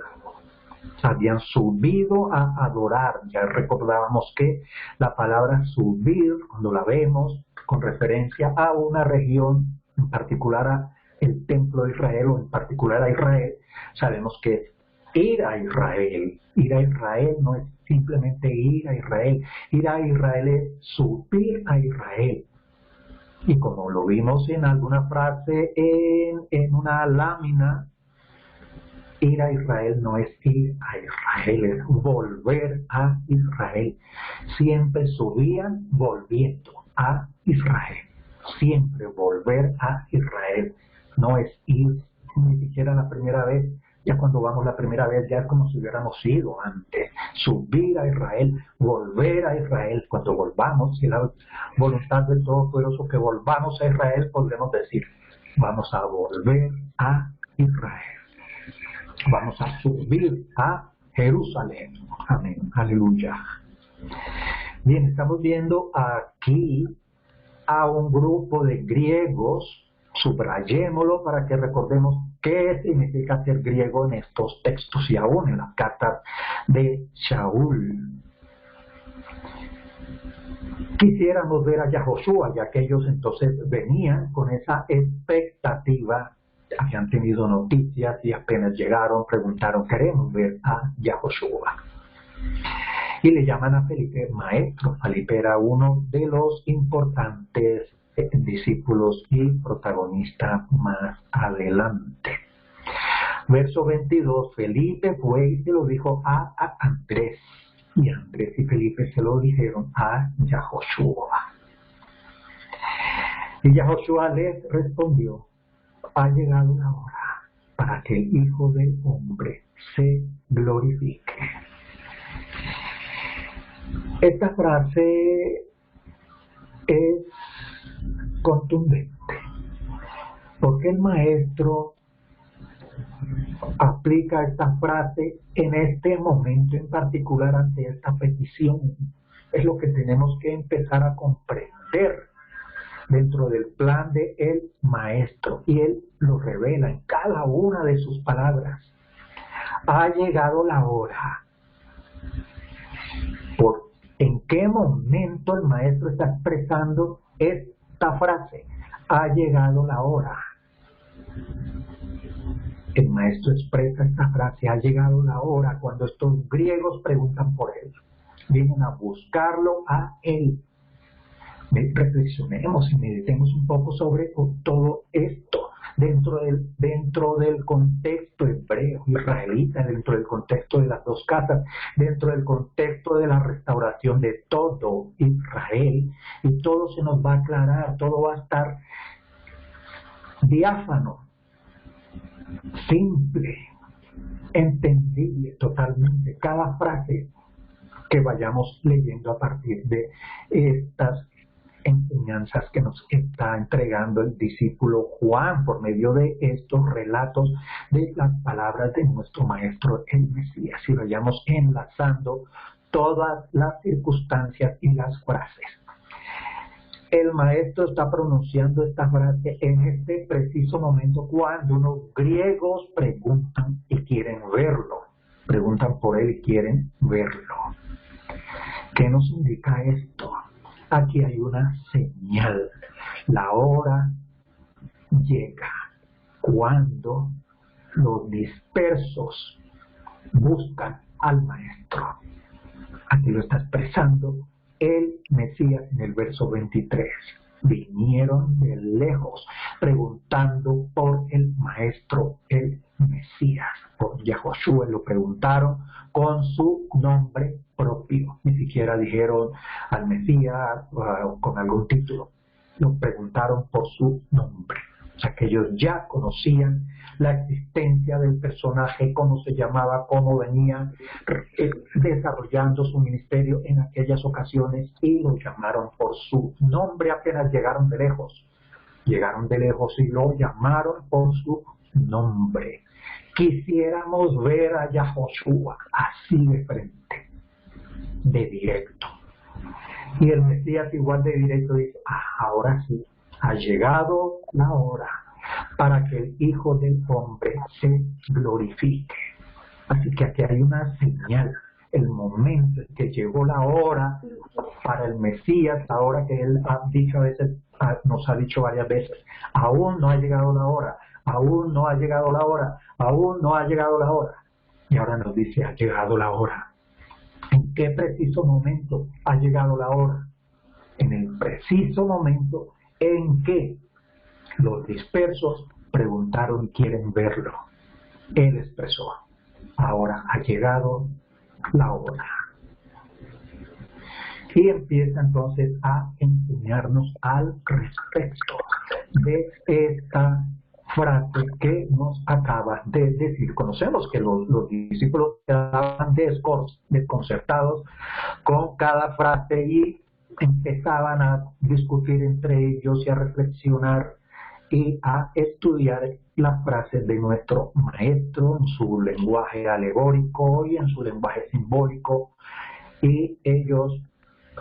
Habían subido a adorar. Ya recordábamos que la palabra subir, cuando la vemos con referencia a una región, en particular a el templo de Israel o en particular a Israel, sabemos que es ir a Israel. Ir a Israel no es simplemente ir a Israel. Ir a Israel es subir a Israel. Y como lo vimos en alguna frase en una lámina, ir a Israel no es ir a Israel, es volver a Israel. Siempre subían volviendo a Israel. Siempre volver a Israel. No es ir ni siquiera la primera vez. Ya cuando vamos la primera vez ya es como si hubiéramos ido antes. Subir a Israel, volver a Israel. Cuando volvamos, si la voluntad del Todopoderoso que volvamos a Israel, podremos decir, vamos a volver a Israel. Vamos a subir a Jerusalén. Amén. Aleluya. Bien, estamos viendo aquí a un grupo de griegos. Subrayémoslo para que recordemos qué significa ser griego en estos textos y aún en las cartas de Shaul. Quisiéramos ver a Yahoshua, ya que ellos entonces venían con esa expectativa. Habían tenido noticias y apenas llegaron, preguntaron, queremos ver a Yahoshua. Y le llaman a Felipe maestro. Felipe era uno de los importantes discípulos y protagonista más adelante. Verso 22, Felipe fue y se lo dijo a Andrés. Y Andrés y Felipe se lo dijeron a Yahoshua. Y Yahoshua les respondió, ha llegado la hora para que el Hijo del Hombre se glorifique. Esta frase es contundente, porque el maestro aplica esta frase en este momento en particular ante esta petición. Es lo que tenemos que empezar a comprender dentro del plan de el maestro, y él lo revela en cada una de sus palabras. Ha llegado la hora qué momento el maestro está expresando esta frase? Ha llegado la hora. El maestro expresa esta frase, ha llegado la hora, cuando estos griegos preguntan por él. Vienen a buscarlo a él. Reflexionemos y meditemos un poco sobre todo esto dentro del contexto hebreo, israelita, dentro del contexto de las dos casas, dentro del contexto de la restauración de todo Israel, y todo se nos va a aclarar, todo va a estar diáfano, simple, entendible totalmente, cada frase que vayamos leyendo a partir de estas enseñanzas que nos está entregando el discípulo Juan por medio de estos relatos de las palabras de nuestro Maestro el Mesías, y vayamos enlazando todas las circunstancias y las frases. El Maestro está pronunciando esta frase en este preciso momento cuando unos griegos preguntan y quieren verlo, preguntan por él y quieren verlo. ¿Qué nos indica esto? Aquí hay una señal. La hora llega cuando los dispersos buscan al Maestro. Aquí lo está expresando el Mesías en el verso 23. Vinieron de lejos preguntando por el Maestro, el Mesías, por Yahoshua. Lo preguntaron con su nombre propio. Ni siquiera dijeron al Mesías con algún título. Lo preguntaron por su nombre. O sea que ellos ya conocían la existencia del personaje, cómo se llamaba, cómo venía desarrollando su ministerio en aquellas ocasiones, y lo llamaron por su nombre apenas llegaron de lejos. Llegaron de lejos y lo llamaron por su nombre. Quisiéramos ver a Yahoshua así de frente, de directo. Y el Mesías igual de directo dice, ahora sí, ha llegado la hora para que el Hijo del Hombre se glorifique. Así que aquí hay una señal, el momento en que llegó la hora para el Mesías, la hora que él ha dicho a veces, nos ha dicho varias veces, aún no ha llegado la hora, aún no ha llegado la hora, aún no ha llegado la hora. Y ahora nos dice, ha llegado la hora. ¿En qué preciso momento ha llegado la hora? En el preciso momento en que los dispersos preguntaron y quieren verlo. Él expresó, ahora ha llegado la hora. Y empieza entonces a enseñarnos al respecto de esta frase que nos acaba de decir. Conocemos que los discípulos quedaban desconcertados con cada frase y empezaban a discutir entre ellos y a reflexionar y a estudiar las frases de nuestro Maestro en su lenguaje alegórico y en su lenguaje simbólico, y ellos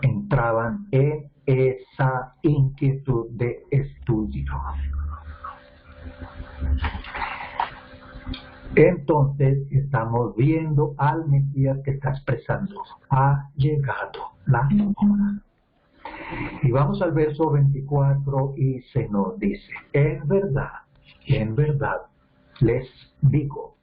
entraban en esa inquietud de estudio. Entonces estamos viendo al Mesías que está expresando, ha llegado la hora. Y vamos al verso 24 y se nos dice, en verdad, les digo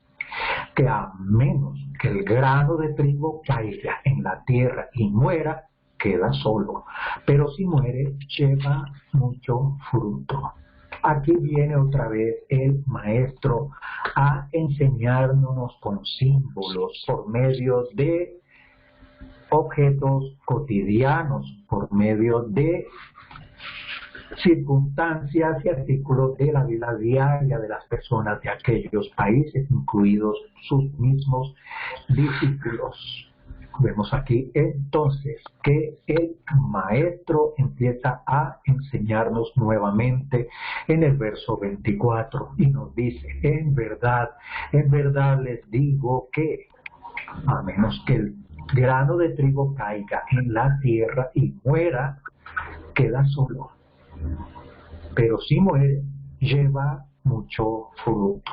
que a menos que el grano de trigo caiga en la tierra y muera, queda solo, pero si muere, lleva mucho fruto. Aquí viene otra vez el Maestro a enseñarnos con símbolos por medio de objetos cotidianos, por medio de circunstancias y artículos de la vida diaria de las personas de aquellos países, incluidos sus mismos discípulos. Vemos aquí entonces que el Maestro empieza a enseñarnos nuevamente en el verso 24 y nos dice, en verdad les digo que a menos que el grano de trigo caiga en la tierra y muera, queda solo, pero si muere, lleva mucho fruto.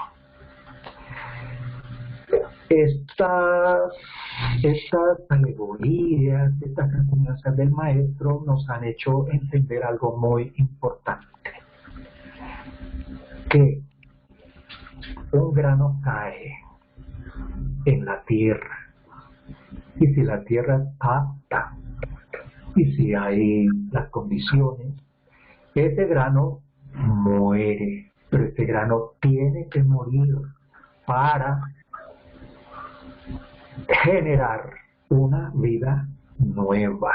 Estas Estas alegorías, estas enseñanzas del maestro nos han hecho entender algo muy importante, que un grano cae en la tierra, y si la tierra es apta, y si hay las condiciones, ese grano muere, pero ese grano tiene que morir para generar una vida nueva,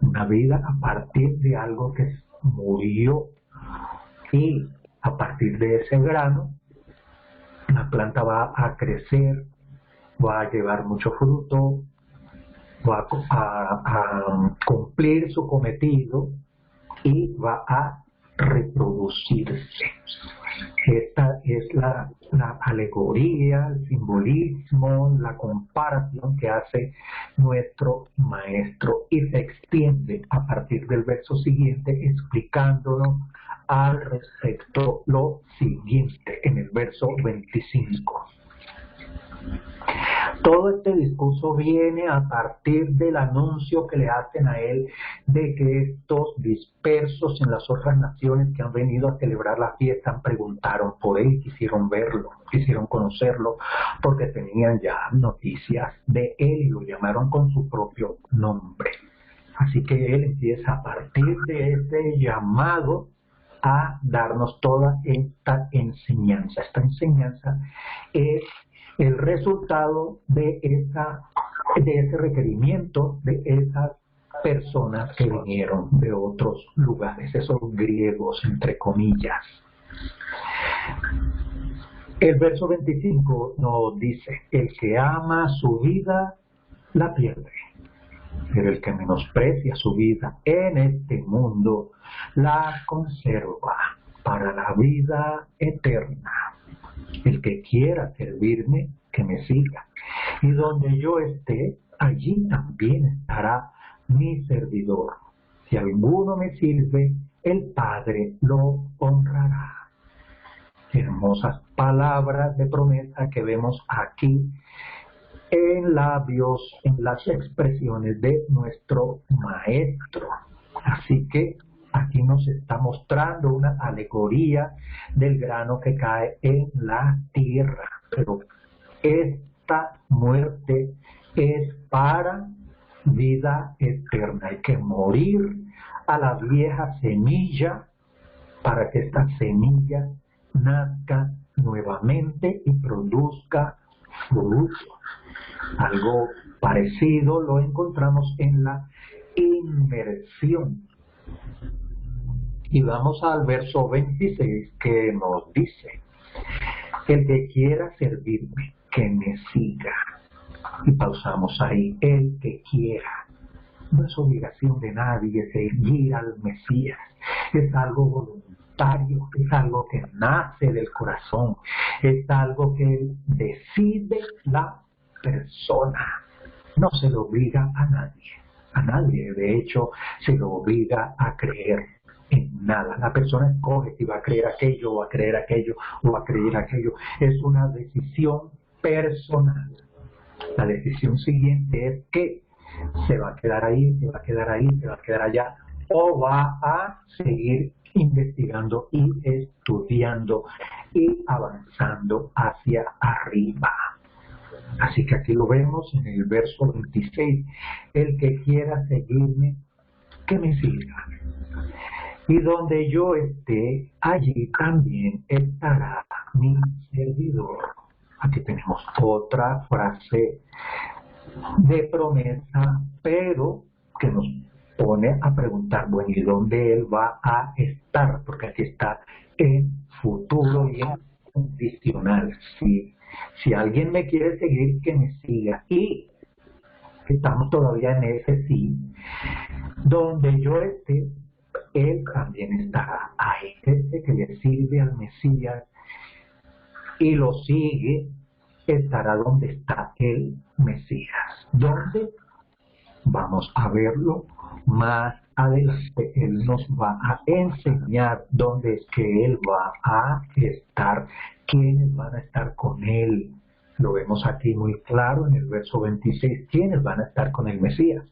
una vida a partir de algo que murió, y a partir de ese grano la planta va a crecer, va a llevar mucho fruto, va a cumplir su cometido y va a reproducirse. Esta es la alegoría, el simbolismo, la comparación que hace nuestro maestro, y se extiende a partir del verso siguiente explicándonos al respecto lo siguiente en el verso 25. Todo este discurso viene a partir del anuncio que le hacen a él de que estos dispersos en las otras naciones que han venido a celebrar la fiesta preguntaron por él, quisieron verlo, quisieron conocerlo, porque tenían ya noticias de él y lo llamaron con su propio nombre. Así que él empieza a partir de ese llamado a darnos toda esta enseñanza. Esta enseñanza es el resultado de ese requerimiento de esas personas que vinieron de otros lugares, esos griegos, entre comillas. El verso 25 nos dice: el que ama su vida la pierde, pero el que menosprecia su vida en este mundo la conserva para la vida eterna. El que quiera servirme, que me siga. Y donde yo esté, allí también estará mi servidor. Si alguno me sirve, el Padre lo honrará. Hermosas palabras de promesa que vemos aquí en labios, en las expresiones de nuestro maestro. Así que aquí nos está mostrando una alegoría del grano que cae en la tierra. Pero esta muerte es para vida eterna. Hay que morir a la vieja semilla para que esta semilla nazca nuevamente y produzca fruto. Algo parecido lo encontramos en la inmersión. Y vamos al verso 26 que nos dice: el que quiera servirme, que me siga. Y pausamos ahí: el que quiera. No es obligación de nadie seguir al Mesías, es algo voluntario, es algo que nace del corazón, es algo que decide la persona. No se lo obliga a nadie, de hecho se lo obliga a creer en nada. La persona escoge si va a creer aquello, o va a creer aquello, o va a creer aquello. Es una decisión personal. La decisión siguiente es que se va a quedar ahí, se va a quedar ahí, se va a quedar allá, o va a seguir investigando y estudiando y avanzando hacia arriba. Así que aquí lo vemos en el verso 26: el que quiera seguirme, que me siga. Y donde yo esté, allí también estará mi servidor. Aquí tenemos otra frase de promesa, pero que nos pone a preguntar, bueno, ¿y dónde él va a estar? Porque aquí está en futuro y en condicional. Si alguien me quiere seguir, que me siga. Y estamos todavía en ese sí. Donde yo esté, él también estará ahí. Este que le sirve al Mesías y lo sigue, estará donde está el Mesías. ¿Dónde? Vamos a verlo más adelante. Él nos va a enseñar dónde es que él va a estar, quiénes van a estar con él. Lo vemos aquí muy claro en el verso 26, quiénes van a estar con el Mesías.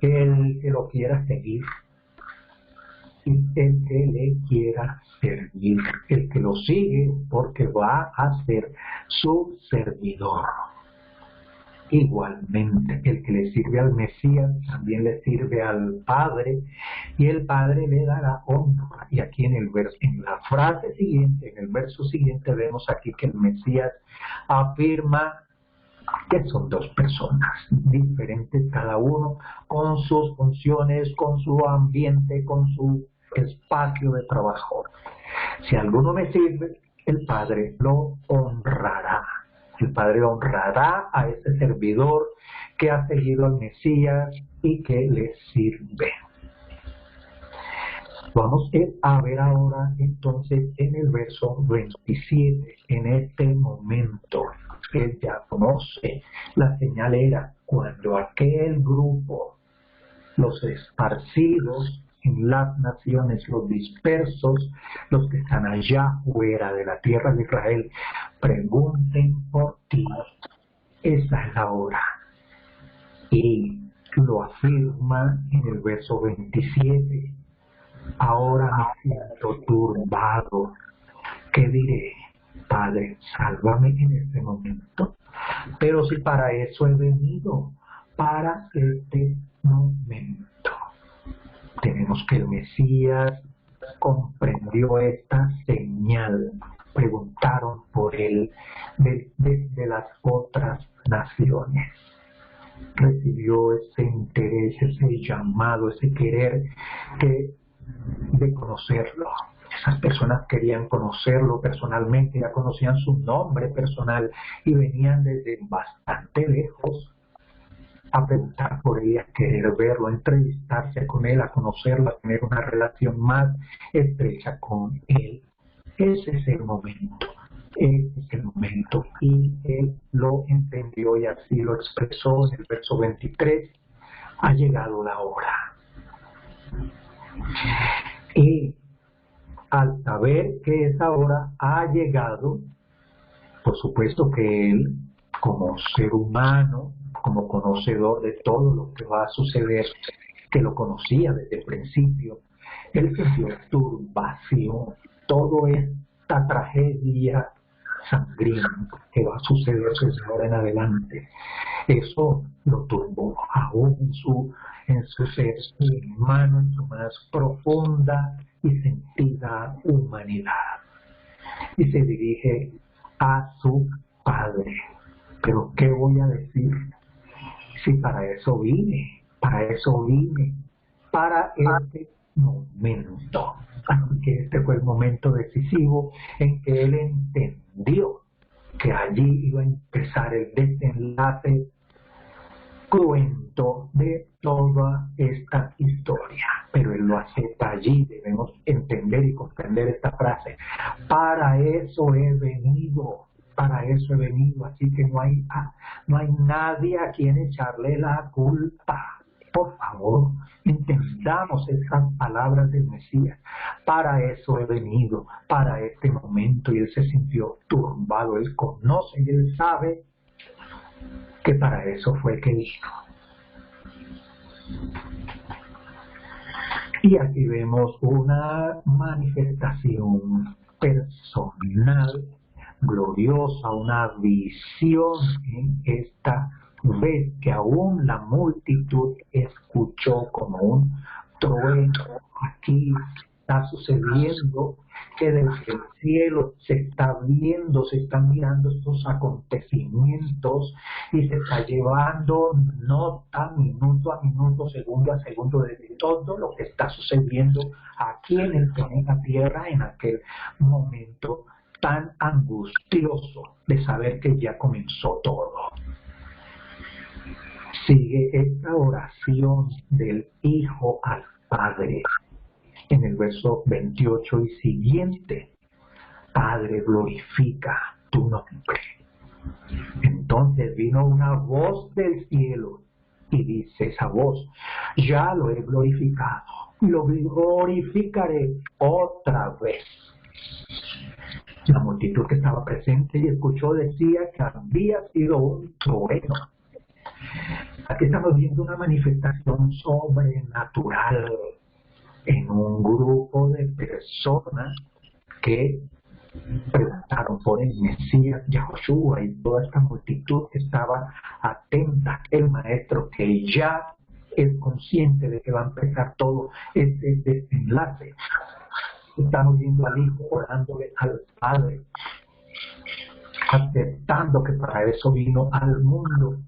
El que lo quiera seguir y el que le quiera servir, el que lo sigue porque va a ser su servidor. Igualmente, el que le sirve al Mesías también le sirve al Padre, y el Padre le dará honra. Y aquí en la frase siguiente, en el verso siguiente, vemos aquí que el Mesías afirma que son dos personas diferentes, cada uno con sus funciones, con su ambiente, con su espacio de trabajo. Si alguno me sirve, el Padre lo honrará. El Padre honrará a ese servidor que ha seguido al Mesías y que le sirve. Vamos a ver ahora entonces en el verso 27, en este momento, él ya conoce la señal era cuando aquel grupo, los esparcidos en las naciones, los dispersos, los que están allá fuera de la tierra de Israel, pregunten por ti. Esa es la hora. Y lo afirma en el verso 27. Ahora me siento turbado. ¿Qué diré? Padre, sálvame en este momento. Pero si para eso he venido, para este momento. Tenemos que el Mesías comprendió esta señal. Preguntaron por él de las otras naciones. Recibió ese interés, ese llamado, ese querer de conocerlo. Esas personas querían conocerlo personalmente, ya conocían su nombre personal y venían desde bastante lejos a preguntar por él, a querer verlo, a entrevistarse con él, a conocerlo, a tener una relación más estrecha con él. Ese es el momento. Ese es el momento. Y él lo entendió y así lo expresó en el verso 23. Ha llegado la hora. Y al saber que esa hora ha llegado, por supuesto que él, como ser humano, como conocedor de todo lo que va a suceder, que lo conocía desde el principio, él sintió turbación. Toda esta tragedia sangrienta que va a suceder desde ahora en adelante, eso lo turbó aún en su ser humano, en su más profunda y sentida humanidad. Y se dirige a su Padre. Pero ¿qué voy a decir? Si para eso vine, para este momento. Así que este fue el momento decisivo en que él entendió que allí iba a empezar el desenlace cruento de toda esta historia. Pero él lo acepta allí. Debemos entender y comprender esta frase. Para eso he venido. Para eso he venido, así que no hay nadie a quien echarle la culpa. Por favor, entendamos esas palabras del Mesías. Para eso he venido, para este momento. Y él se sintió turbado. Él conoce y él sabe que para eso fue que vino. Y aquí vemos una manifestación personal gloriosa, una visión en esta vez que aún la multitud escuchó como un trueno. Aquí está sucediendo que desde el cielo se está viendo, se están mirando estos acontecimientos y se está llevando nota, minuto a minuto, segundo a segundo de todo lo que está sucediendo aquí en el planeta Tierra en aquel momento tan angustioso de saber que ya comenzó todo. Sigue esta oración del Hijo al Padre en el verso 28 y siguiente. Padre, glorifica tu nombre. Entonces vino una voz del cielo y dice esa voz, ya lo he glorificado, lo glorificaré otra vez. La multitud que estaba presente y escuchó decía que había sido un trueno. Aquí estamos viendo una manifestación sobrenatural en un grupo de personas que preguntaron por el Mesías Yahoshua, y toda esta multitud que estaba atenta. El maestro, que ya es consciente de que va a empezar todo este desenlace. Estamos viendo al Hijo orándole al Padre, aceptando que para eso vino al mundo,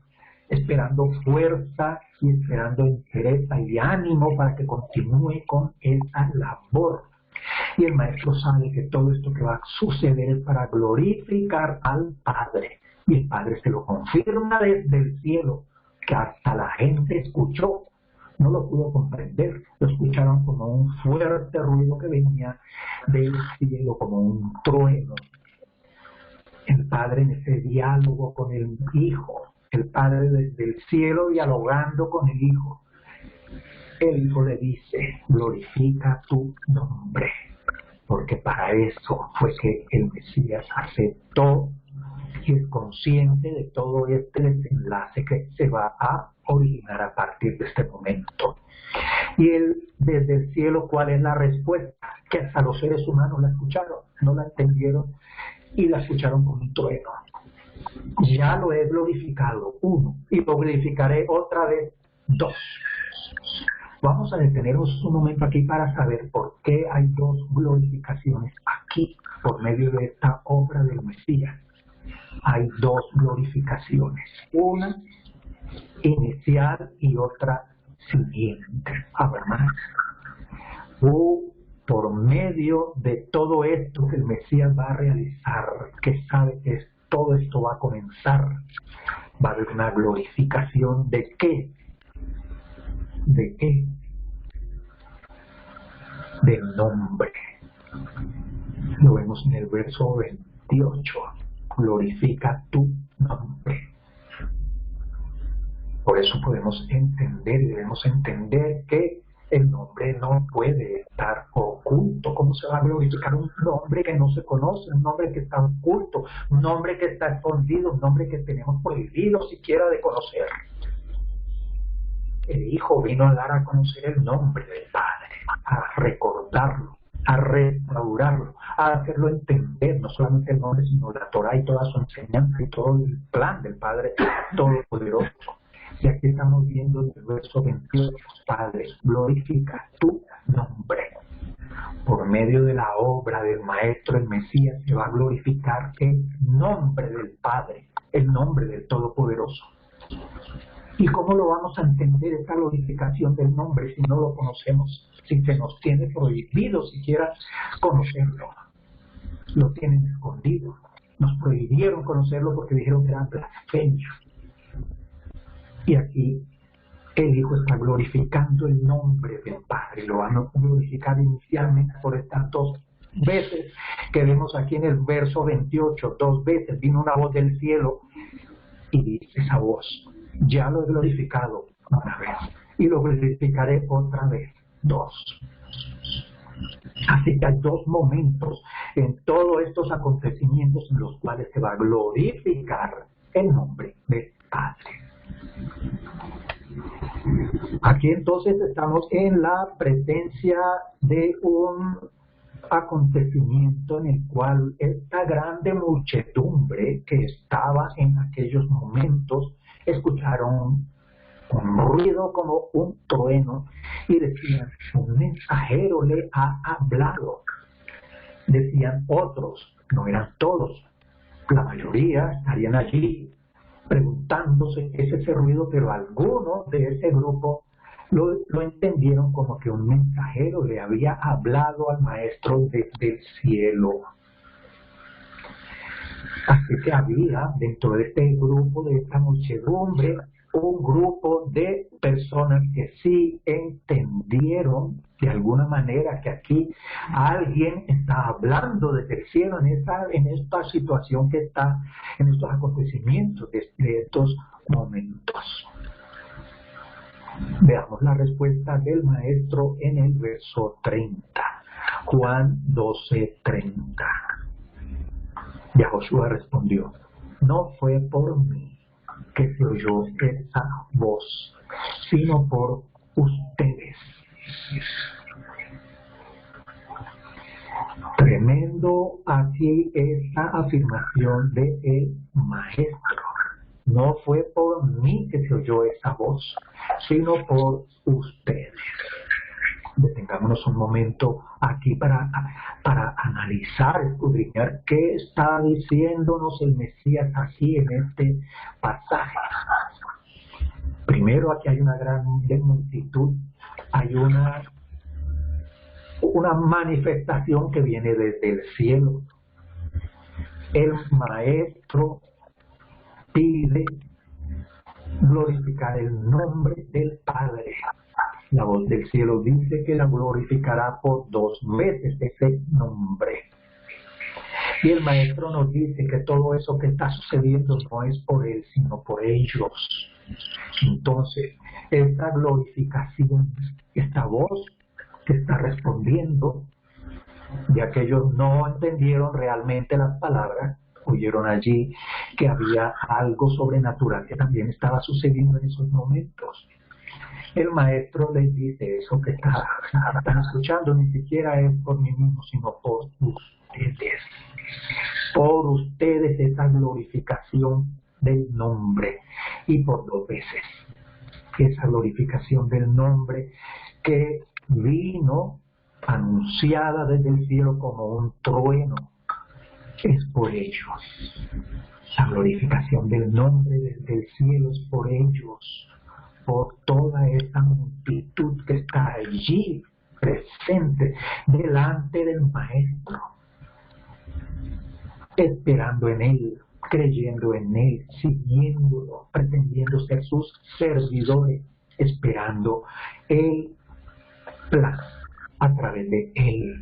esperando fuerza y esperando entereza y ánimo para que continúe con esa labor. Y el maestro sabe que todo esto que va a suceder es para glorificar al Padre. Y el Padre se lo confirma desde el cielo, que hasta la gente escuchó. No lo pudo comprender, lo escucharon como un fuerte ruido que venía del cielo, como un trueno. El Padre en ese diálogo con el Hijo, el Padre desde el cielo dialogando con el Hijo. El Hijo le dice: glorifica tu nombre, porque para eso fue que el Mesías aceptó y es consciente de todo este desenlace que se va a originar a partir de este momento. Y él, desde el cielo, ¿cuál es la respuesta? Que hasta los seres humanos la escucharon, no la entendieron y la escucharon con un trueno. Ya lo he glorificado, 1, y lo glorificaré otra vez, 2. Vamos a detenernos un momento aquí para saber por qué hay 2 glorificaciones aquí, por medio de esta obra del Mesías. Hay 2 glorificaciones, una inicial y otra siguiente. Habrá más. Por medio de todo esto que el Mesías va a realizar, que sabe que todo esto va a comenzar, va a haber una glorificación ¿de qué? ¿De qué? Del nombre. Lo vemos en el verso 28. Glorifica tu nombre. Por eso podemos entender y debemos entender que el nombre no puede estar oculto. ¿Cómo se va a glorificar un nombre que no se conoce? Un nombre que está oculto, un nombre que está escondido, un nombre que tenemos prohibido siquiera de conocer. El Hijo vino a dar a conocer el nombre del Padre, a recordarlo, a restaurarlo, a hacerlo entender, no solamente el nombre, sino la Torah y toda su enseñanza y todo el plan del Padre Todopoderoso. Y aquí estamos viendo en el verso 28, Padre, glorifica tu nombre. Por medio de la obra del Maestro, el Mesías, se va a glorificar el nombre del Padre, el nombre del Todopoderoso. ¿Y cómo lo vamos a entender esta glorificación del nombre si no lo conocemos, si se nos tiene prohibido siquiera conocerlo? Lo tienen escondido. Nos prohibieron conocerlo porque dijeron que era blasfemia. Y aquí el Hijo está glorificando el nombre del Padre. Lo van a glorificar inicialmente por estas 2 veces que vemos aquí en el verso 28. 2 veces vino una voz del cielo y dice esa voz: ya lo he glorificado una vez y lo glorificaré otra vez, 2. Así que hay 2 momentos en todos estos acontecimientos en los cuales se va a glorificar el nombre del Padre. Aquí entonces estamos en la presencia de un acontecimiento en el cual esta grande muchedumbre que estaba en aquellos momentos escucharon un ruido como un trueno y decían: un mensajero le ha hablado. Decían otros, no eran todos, la mayoría estarían allí preguntándose qué es ese ruido, pero algunos de ese grupo lo entendieron como que un mensajero le había hablado al Maestro desde el cielo. Así que había dentro de este grupo, de esta muchedumbre, un grupo de personas que sí entendieron de alguna manera que aquí alguien está hablando desde el cielo en esta situación que está, en estos acontecimientos, de estos momentos. Veamos la respuesta del Maestro en el verso 30. Juan 12:30. Y Josué respondió: no fue por mí que se oyó esa voz, sino por ustedes. Tremendo aquí esta afirmación de el maestro. No fue por mí que se oyó esa voz, sino por ustedes. Detengámonos un momento aquí para analizar, escudriñar qué está diciéndonos el Mesías aquí en este pasaje. Primero, aquí hay una gran multitud, hay una manifestación que viene desde el cielo. El maestro pide glorificar el nombre del Padre. La voz del cielo dice que la glorificará por 2 veces ese nombre. Y el maestro nos dice que todo eso que está sucediendo no es por él, sino por ellos. Entonces, esta glorificación, esta voz que está respondiendo, ya que ellos no entendieron realmente las palabras, oyeron allí que había algo sobrenatural que también estaba sucediendo en esos momentos. El maestro les dice: eso que están escuchando ni siquiera es por mí mismo, sino por ustedes. Por ustedes esa glorificación del nombre, y por 2 veces. Esa glorificación del nombre que vino anunciada desde el cielo como un trueno, es por ellos. La glorificación del nombre desde el cielo es por ellos, por toda esa multitud que está allí presente delante del maestro, esperando en él, creyendo en él, siguiéndolo, pretendiendo ser sus servidores, esperando el plan a través de él.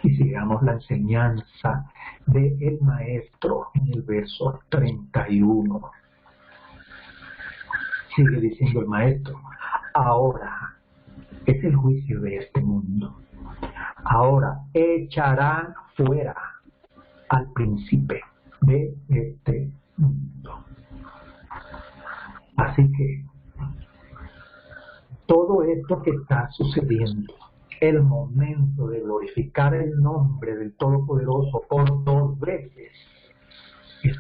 Y sigamos la enseñanza del maestro en el verso 31. Sigue diciendo el maestro: ahora es el juicio de este mundo. Ahora echarán fuera al príncipe de este mundo. Así que todo esto que está sucediendo, el momento de glorificar el nombre del Todopoderoso por 2 veces, es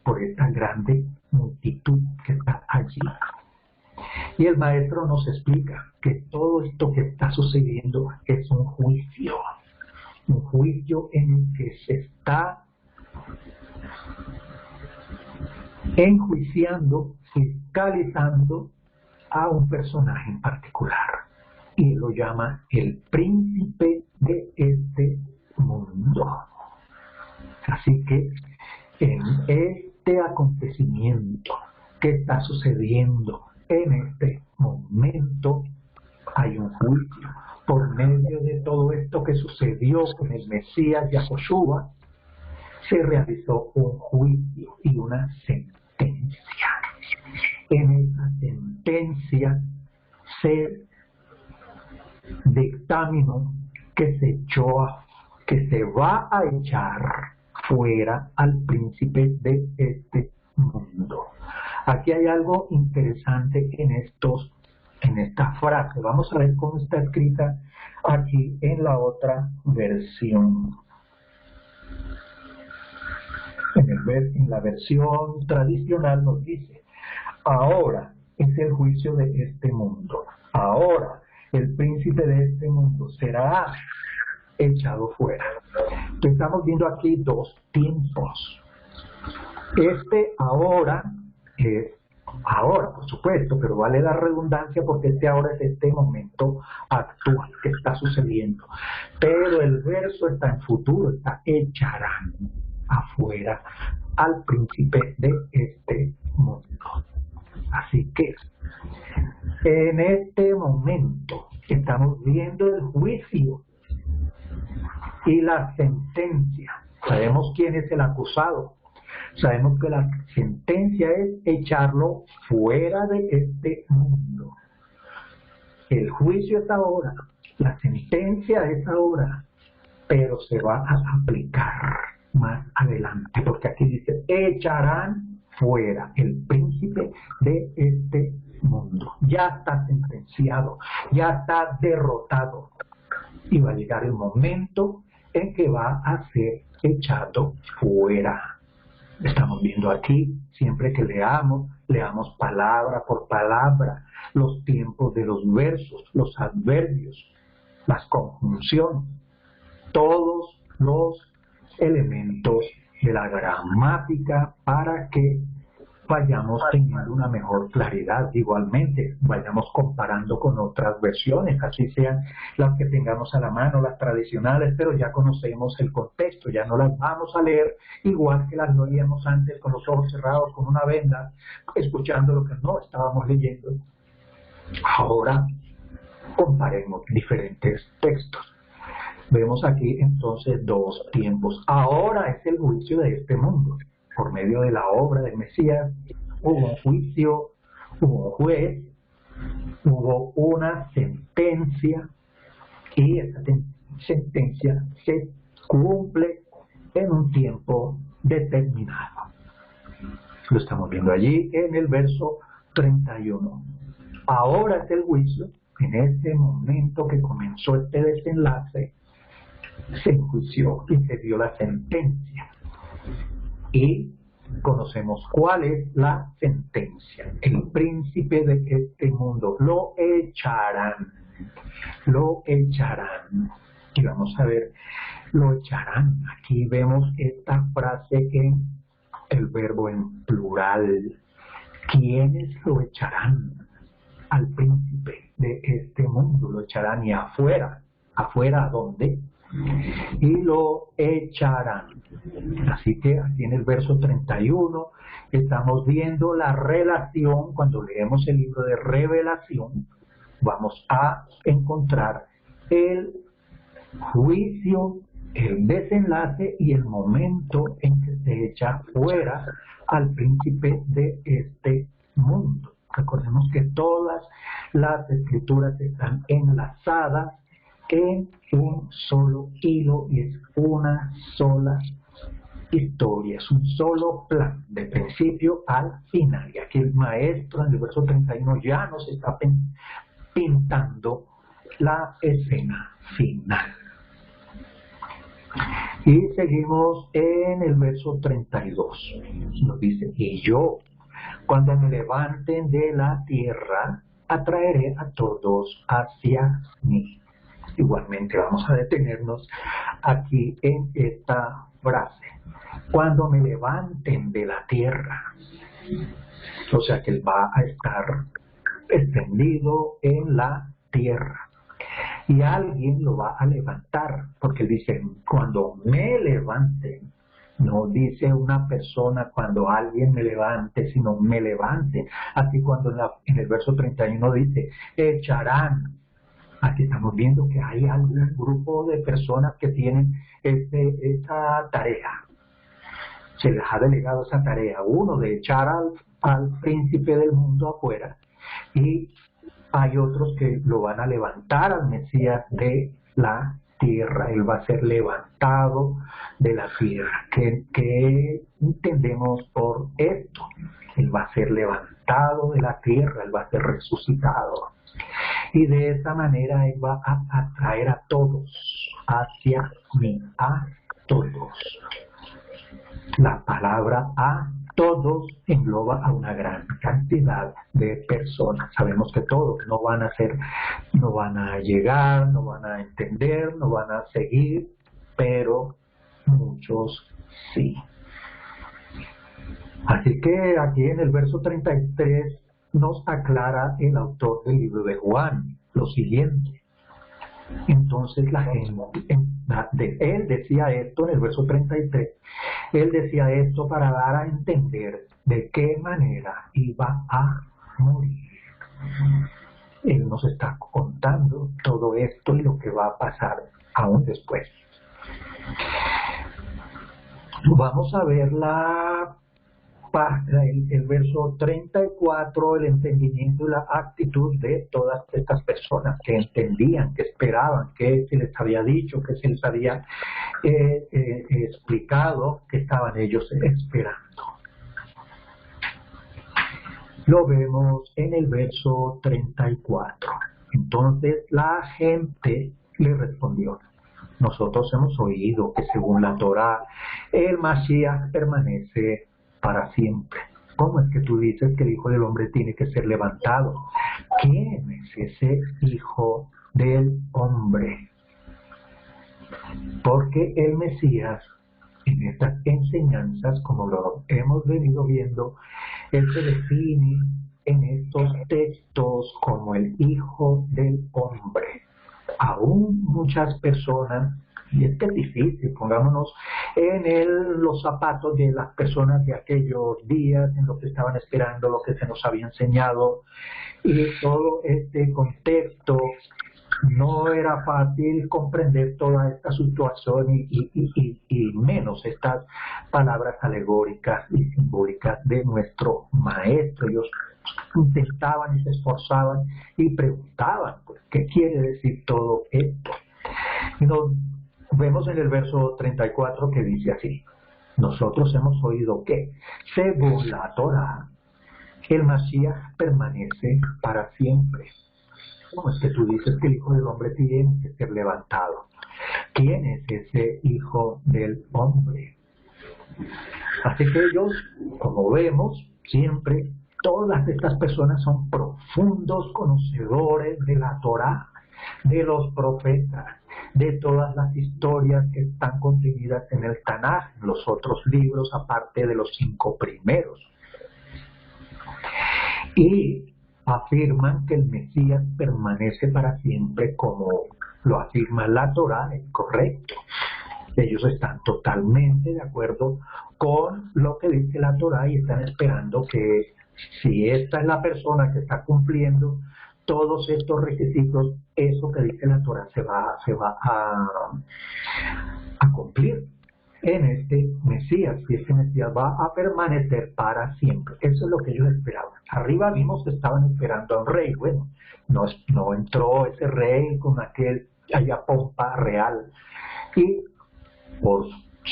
por esta grande multitud que está allí. Y el maestro nos explica que todo esto que está sucediendo es un juicio en el que se está enjuiciando, fiscalizando a un personaje en particular, y lo llama el príncipe de este mundo. Así que en este acontecimiento que está sucediendo en este momento hay un juicio. Por medio de todo esto que sucedió con el Mesías y a Josué, se realizó un juicio y una sentencia. En esa sentencia se dictaminó que se va a echar fuera al príncipe de este mundo. Aquí hay algo interesante en esta frase. Vamos a ver cómo está escrita aquí en la otra versión. En la versión tradicional nos dice: ahora es el juicio de este mundo. Ahora el príncipe de este mundo será echado fuera. Estamos viendo aquí 2 tiempos. Este ahora es ahora, por supuesto, pero vale la redundancia porque este ahora es este momento actual que está sucediendo. Pero el verso está en futuro, está: echarán afuera al príncipe de este mundo. Así que en este momento estamos viendo el juicio y la sentencia. Sabemos quién es el acusado. Sabemos que la sentencia es echarlo fuera de este mundo. El juicio es ahora, la sentencia es ahora, pero se va a aplicar más adelante, porque aquí dice, echarán fuera el príncipe de este mundo. Ya está sentenciado, ya está derrotado. Y va a llegar el momento en que va a ser echado fuera. Estamos viendo aquí, siempre que leamos palabra por palabra, los tiempos de los versos, los adverbios, las conjunciones, todos los elementos de la gramática para que vayamos teniendo una mejor claridad. Igualmente, vayamos comparando con otras versiones, así sean las que tengamos a la mano, las tradicionales, pero ya conocemos el contexto, ya no las vamos a leer igual que las leíamos antes con los ojos cerrados, con una venda, escuchando lo que no estábamos leyendo. Ahora comparemos diferentes textos. Vemos aquí entonces dos tiempos. Ahora es el juicio de este mundo. Por medio de la obra del Mesías hubo un juicio, hubo un juez, hubo una sentencia, y esa sentencia se cumple en un tiempo determinado. Lo estamos viendo allí en el verso 31. Ahora es el juicio. En este momento que comenzó este desenlace, se enjuició y se dio la sentencia. Y conocemos cuál es la sentencia. El príncipe de este mundo lo echarán. Lo echarán. Y vamos a ver, lo echarán. Aquí vemos esta frase en el verbo en plural. ¿Quiénes lo echarán? Al príncipe de este mundo lo echarán, y afuera. ¿Afuera a dónde? Y lo echarán. Así que aquí en el verso 31 estamos viendo la relación. Cuando leemos el libro de Revelación, vamos a encontrar el juicio, el desenlace y el momento en que se echa fuera al príncipe de este mundo. Recordemos que todas las escrituras están enlazadas en un solo hilo y es una sola historia, es un solo plan, de principio al final. Y aquí el maestro en el verso 31 ya nos está pintando la escena final. Y seguimos en el verso 32. Nos dice, y yo, cuando me levanten de la tierra, atraeré a todos hacia mí. Igualmente vamos a detenernos aquí en esta frase. Cuando me levanten de la tierra. O sea que él va a estar extendido en la tierra. Y alguien lo va a levantar, porque dice, cuando me levanten. No dice una persona cuando alguien me levante, sino me levante. Así cuando en el verso 31 dice, echarán. Aquí estamos viendo que hay algún grupo de personas que tienen esa tarea. Se les ha delegado esa tarea. Uno de echar al príncipe del mundo afuera. Y hay otros que lo van a levantar al Mesías de la tierra. Él va a ser levantado de la tierra. ¿Qué entendemos por esto? Él va a ser levantado de la tierra. Él va a ser resucitado. Y de esa manera Él va a atraer a todos hacia mí, a todos. La palabra a todos engloba a una gran cantidad de personas. Sabemos que todos no van a llegar, no van a entender, no van a seguir, pero muchos sí. Así que aquí en el verso 33 nos aclara el autor del libro de Juan lo siguiente. Entonces la gente, él decía esto en el verso 33, él decía esto para dar a entender de qué manera iba a morir. Él nos está contando todo esto y lo que va a pasar aún después. Vamos a ver la para el verso 34, el entendimiento y la actitud de todas estas personas que entendían, que esperaban, que se les había dicho, que se les había explicado, que estaban ellos esperando. Lo vemos en el verso 34. Entonces la gente le respondió: nosotros hemos oído que según la Torá el Mashiach permanece para siempre. ¿Cómo es que tú dices que el Hijo del Hombre tiene que ser levantado? ¿Quién es ese Hijo del Hombre? Porque el Mesías, en estas enseñanzas, como lo hemos venido viendo, él se define en estos textos como el Hijo del Hombre. Aún muchas personas, y es que es difícil, pongámonos en los zapatos de las personas de aquellos días, en lo que estaban esperando, lo que se nos había enseñado, y todo este contexto. No era fácil comprender toda esta situación y menos estas palabras alegóricas y simbólicas de nuestro maestro. Ellos intentaban y se esforzaban y preguntaban, pues, ¿qué quiere decir todo esto? Y nos vemos en el verso 34 que dice así: nosotros hemos oído que, según la Torá, el Mashiach permanece para siempre. ¿Cómo es que tú dices que el Hijo del Hombre tiene que ser levantado? ¿Quién es ese Hijo del Hombre? Así que ellos, como vemos, siempre, todas estas personas son profundos conocedores de la Torá, de los profetas, de todas las historias que están contenidas en el Tanaj, en los otros libros, aparte de los 5 primeros. Y afirman que el Mesías permanece para siempre, como lo afirma la Torá, es correcto. Ellos están totalmente de acuerdo con lo que dice la Torá y están esperando que, si esta es la persona que está cumpliendo todos estos requisitos, eso que dice la Torá se va a cumplir en este Mesías, y este Mesías va a permanecer para siempre. Eso es lo que ellos esperaban. Arriba vimos que estaban esperando a un rey. Bueno, no entró ese rey con aquella pompa real, y por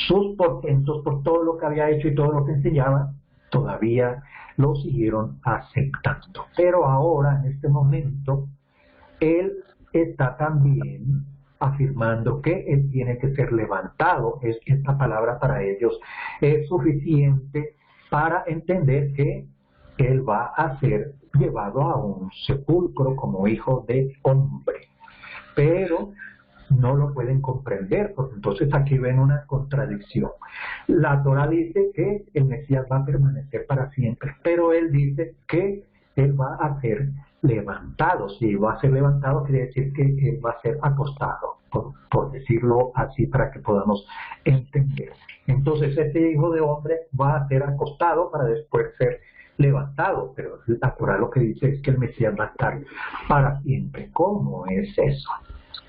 sus portentos, por todo lo que había hecho y todo lo que enseñaba, todavía lo siguieron aceptando. Pero ahora, en este momento, él está también afirmando que él tiene que ser levantado. Esta palabra para ellos es suficiente para entender que él va a ser llevado a un sepulcro como hijo de hombre. Pero no lo pueden comprender, porque entonces aquí ven una contradicción. La Torá dice que el Mesías va a permanecer para siempre, pero él dice que él va a ser levantado. Si va a ser levantado, quiere decir que él va a ser acostado, por decirlo así para que podamos entender. Entonces este hijo de hombre va a ser acostado para después ser levantado, pero la Torá lo que dice es que el Mesías va a estar para siempre. ¿Cómo es eso?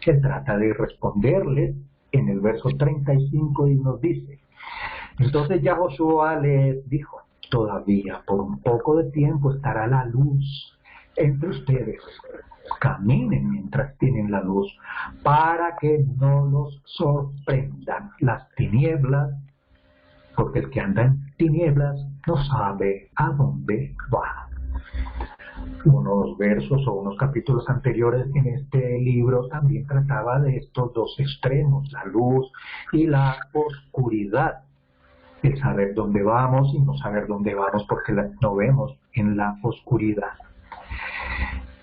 Se trata de responderles en el verso 35 y nos dice: entonces ya Josué les dijo: todavía por un poco de tiempo estará la luz entre ustedes. Caminen mientras tienen la luz, para que no los sorprendan las tinieblas, porque el que anda en tinieblas no sabe a dónde va. Unos versos o unos capítulos anteriores en este libro también trataba de estos dos extremos, la luz y la oscuridad, el saber dónde vamos y no saber dónde vamos porque no vemos en la oscuridad.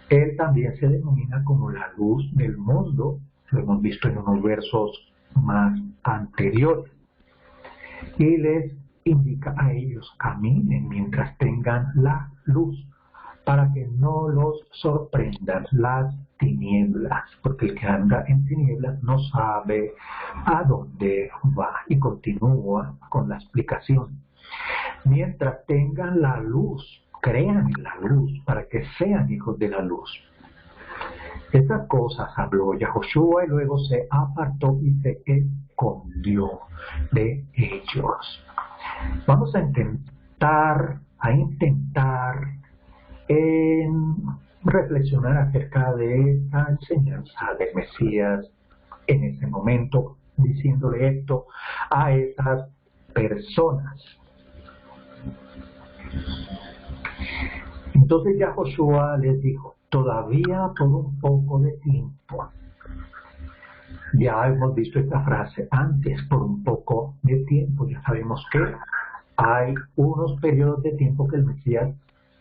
Él también se denomina como la luz del mundo, lo hemos visto en unos versos más anteriores, y les indica a ellos: caminen mientras tengan la luz, para que no los sorprendan las tinieblas, porque el que anda en tinieblas no sabe a dónde va. Y continúa con la explicación: mientras tengan la luz, crean en la luz, para que sean hijos de la luz. Estas cosas habló Yahoshua y luego se apartó y se escondió de ellos. Vamos a intentar en reflexionar acerca de esta enseñanza del Mesías en ese momento, diciéndole esto a esas personas. Entonces ya Josué les dijo, todavía por un poco de tiempo. Ya hemos visto esta frase antes, por un poco de tiempo. Ya sabemos que hay unos periodos de tiempo que el Mesías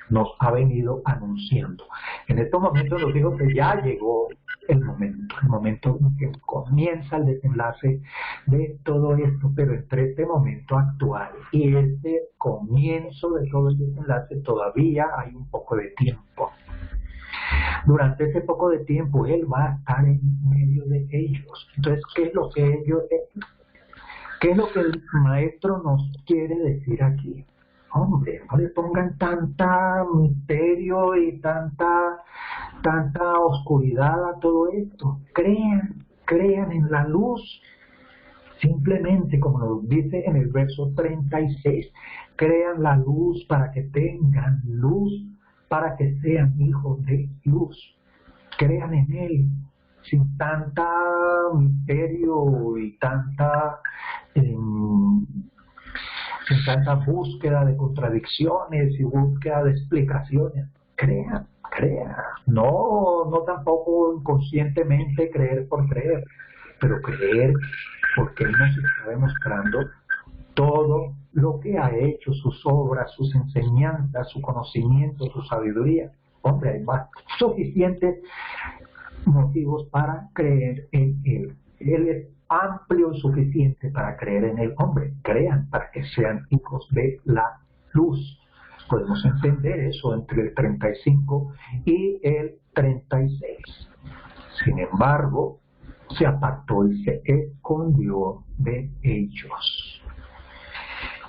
nos ha venido anunciando. En estos momentos nos digo que ya llegó el momento en que comienza el desenlace de todo esto, pero entre este momento actual y este comienzo de todo el desenlace todavía hay un poco de tiempo. Durante ese poco de tiempo Él va a estar en medio de ellos. Entonces, ¿qué es lo que el maestro nos quiere decir aquí? Hombre, no le pongan tanta misterio y tanta oscuridad a todo esto. Crean en la luz. Simplemente, como nos dice en el verso 36, crean la luz para que tengan luz, para que sean hijos de luz. Crean en Él, sin tanta misterio y sin tanta búsqueda de contradicciones y búsqueda de explicaciones. Crean. No tampoco inconscientemente creer por creer, pero creer porque Él nos está demostrando todo lo que ha hecho, sus obras, sus enseñanzas, su conocimiento, su sabiduría. Hombre, hay más suficientes motivos para creer en Él. Él es amplio y suficiente para creer en Él. Hombre, crean para que sean hijos de la luz. Podemos entender eso entre el 35 y el 36. Sin embargo, se apartó y se escondió de ellos.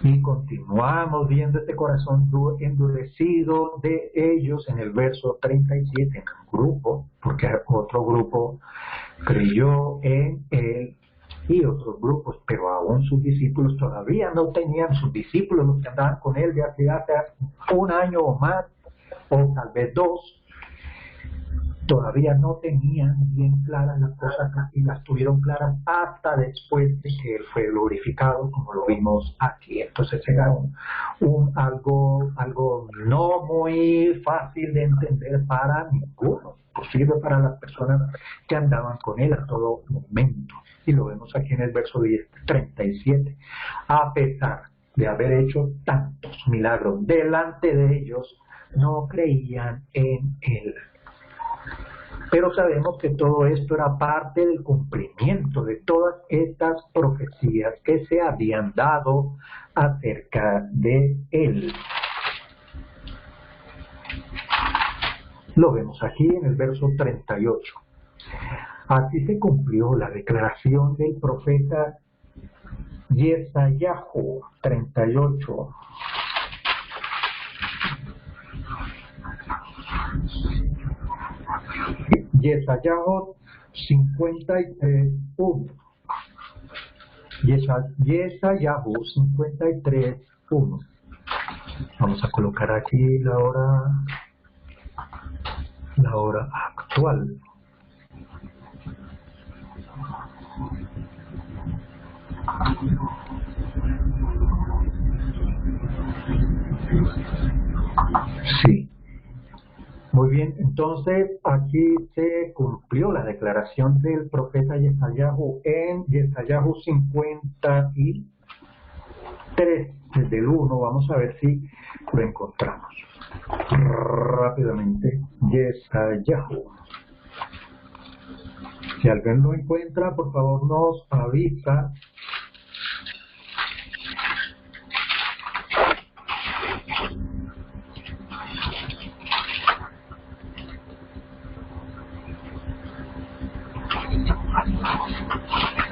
Y continuamos viendo este corazón endurecido de ellos en el verso 37, en un grupo, porque otro grupo creyó en Él y otros grupos, pero aún sus discípulos todavía no tenían, sus discípulos, los que andaban con Él de hace un año o más, o tal vez 2, todavía no tenían bien claras las cosas y las tuvieron claras hasta después de que Él fue glorificado, como lo vimos aquí. Entonces era algo no muy fácil de entender para ninguno, posible para las personas que andaban con Él a todo momento. Y lo vemos aquí en el verso 37. A pesar de haber hecho tantos milagros delante de ellos, no creían en Él. Pero sabemos que todo esto era parte del cumplimiento de todas estas profecías que se habían dado acerca de Él. Lo vemos aquí en el verso 38. Así se cumplió la declaración del profeta Yesayahu 38. Yesayahu 53:1. Yesayahu 53:1. Vamos a colocar aquí la hora actual. Sí. Muy bien, entonces aquí se cumplió la declaración del profeta Yesayahu en Yesayahu 53, desde el 1, vamos a ver si lo encontramos rápidamente. Yesayahu. Si alguien lo encuentra, por favor nos avisa.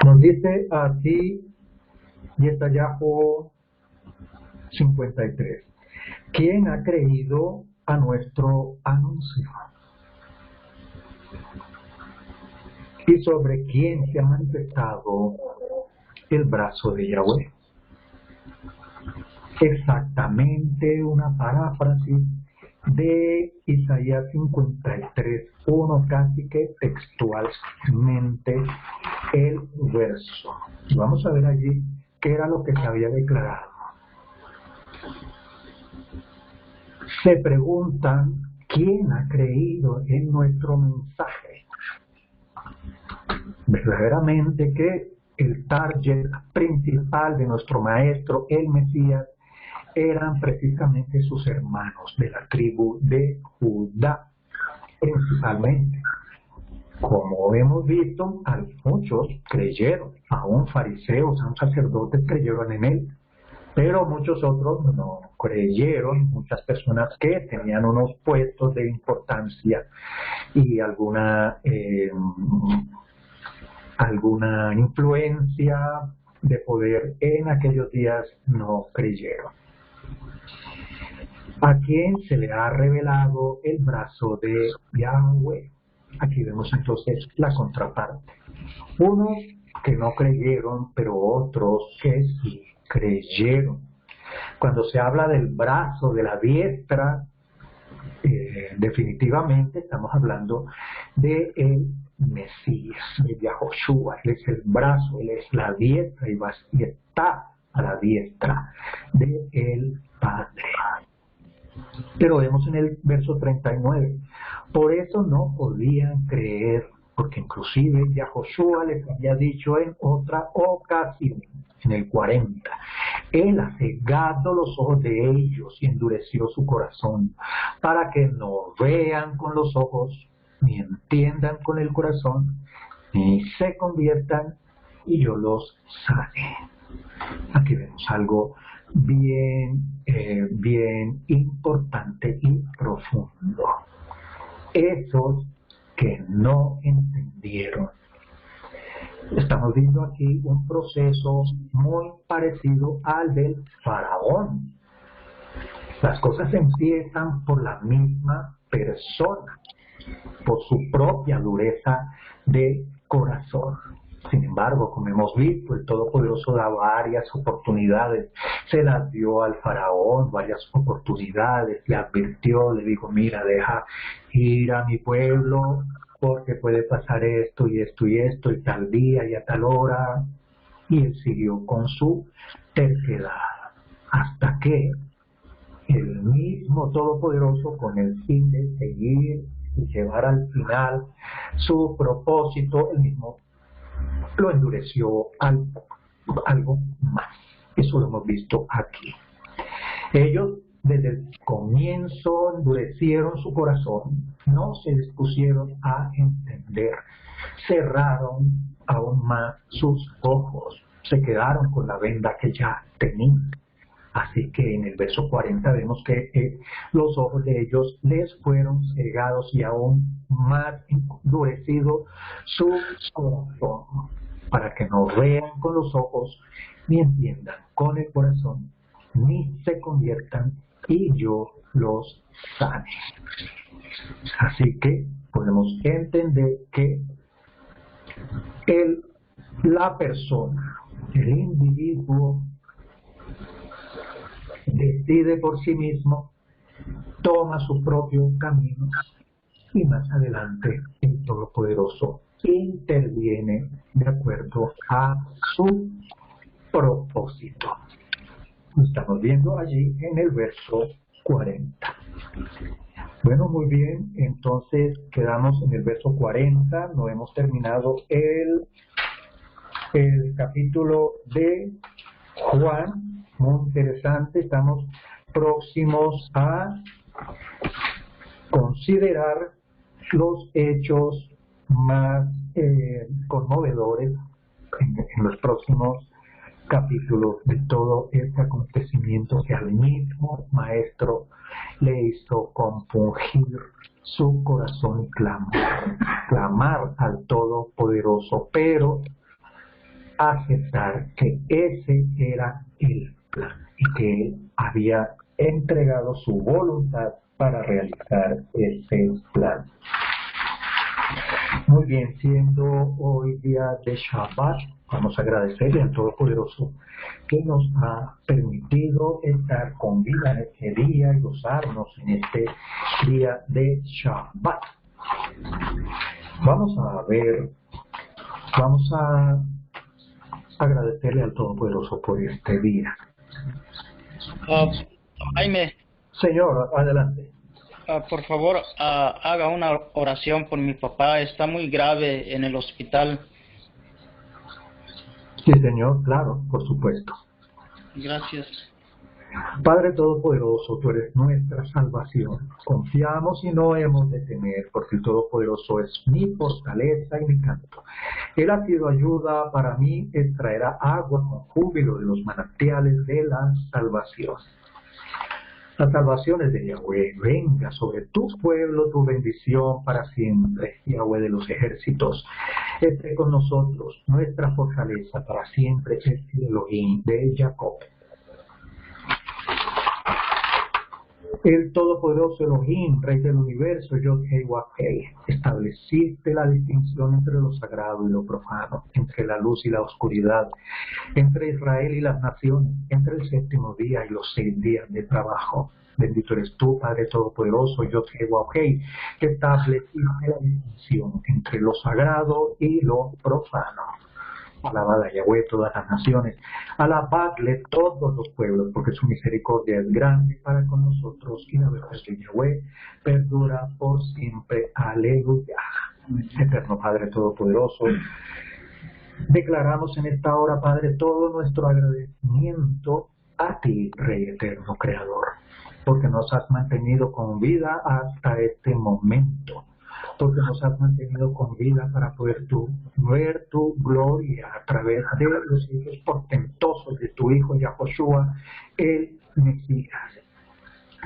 Nos dice así Yesayahu 53. ¿Quién ha creído a nuestro anuncio? ¿Y sobre quién se ha manifestado el brazo de Yahweh? exactamente una paráfrasis de Isaías 53:1, casi que textualmente el verso. Y vamos a ver allí qué era lo que se había declarado. Se preguntan quién ha creído en nuestro mensaje. Verdaderamente que el target principal de nuestro maestro, el Mesías, eran precisamente sus hermanos de la tribu de Judá, principalmente. Como hemos visto, muchos creyeron, aún fariseos, aún sacerdotes creyeron en él, pero muchos otros no creyeron, muchas personas que tenían unos puestos de importancia y alguna influencia de poder en aquellos días no creyeron. ¿A quién se le ha revelado el brazo de Yahweh? Aquí vemos entonces la contraparte. Unos que no creyeron, pero otros que sí creyeron. Cuando se habla del brazo, de la diestra, definitivamente estamos hablando de el Mesías, de Yahoshua. Él es el brazo, él es la diestra y está a la diestra de el Padre. Pero vemos en el verso 39, por eso no podían creer, porque inclusive Yahoshua les había dicho en otra ocasión, en el 40, Él ha cegado los ojos de ellos y endureció su corazón, para que no vean con los ojos, ni entiendan con el corazón, ni se conviertan y yo los sane. Aquí vemos algo bien importante y profundo. Esos que no entendieron. Estamos viendo aquí un proceso muy parecido al del faraón. Las cosas empiezan por la misma persona, por su propia dureza de corazón. Sin embargo, como hemos visto, el Todopoderoso da varias oportunidades. Se las dio al faraón varias oportunidades, le advirtió, le dijo, mira, deja ir a mi pueblo porque puede pasar esto y esto y esto y tal día y a tal hora. Y él siguió con su terquedad hasta que el mismo Todopoderoso, con el fin de seguir y llevar al final su propósito, el mismo lo endureció algo más. Eso lo hemos visto aquí. Ellos desde el comienzo endurecieron su corazón, no se dispusieron a entender, cerraron aún más sus ojos, se quedaron con la venda que ya tenían. Así que en el verso 40 vemos que los ojos de ellos les fueron cegados y aún más endurecido su corazón, para que no vean con los ojos, ni entiendan con el corazón, ni se conviertan y yo los sane. Así que podemos entender que la persona, el individuo, decide por sí mismo, toma su propio camino y más adelante el Todopoderoso interviene de acuerdo a su propósito. Lo estamos viendo allí en el verso 40. Bueno, muy bien, entonces quedamos en el verso 40, no hemos terminado el capítulo de Juan, muy interesante, estamos próximos a considerar los hechos más conmovedores en los próximos capítulos de todo este acontecimiento que al mismo maestro le hizo compungir su corazón y clamar al Todopoderoso, pero aceptar que ese era el plan y que él había entregado su voluntad para realizar ese plan. Muy bien, siendo hoy día de Shabbat, Vamos a agradecerle al Todopoderoso que nos ha permitido estar con vida en este día y gozarnos en este día de Shabbat. Vamos a agradecerle al Todopoderoso por este día. Jaime, Señor, adelante. por favor, haga una oración por mi papá. Está muy grave en el hospital. Sí, Señor, claro, por supuesto. Gracias. Padre Todopoderoso, tú eres nuestra salvación. Confiamos y no hemos de temer, porque el Todopoderoso es mi fortaleza y mi canto. Él ha sido ayuda para mí, extraerá agua con júbilo de los manantiales de la salvación. Las salvaciones de Yahweh, venga sobre tu pueblo tu bendición para siempre. Yahweh de los ejércitos, esté con nosotros, nuestra fortaleza para siempre es el Elohim de Jacob. El Todopoderoso Elohim, Rey del Universo, Yod-Heh-Wah-Heh, estableciste la distinción entre lo sagrado y lo profano, entre la luz y la oscuridad, entre Israel y las naciones, entre el séptimo día y los 6 días de trabajo. Bendito eres tú, Padre Todopoderoso, Yod-Heh-Wah-Heh, que estableciste la distinción entre lo sagrado y lo profano. Alabada Yahweh todas las naciones, alabadle todos los pueblos, porque su misericordia es grande para con nosotros y la verdad de Yahweh perdura por siempre. Aleluya. Eterno Padre Todopoderoso, declaramos en esta hora, Padre, todo nuestro agradecimiento a ti, Rey Eterno Creador, porque nos has mantenido con vida hasta este momento, porque nos has mantenido con vida para poder ver tu gloria a través de los hechos portentosos de tu Hijo Yahoshua, el Mesías.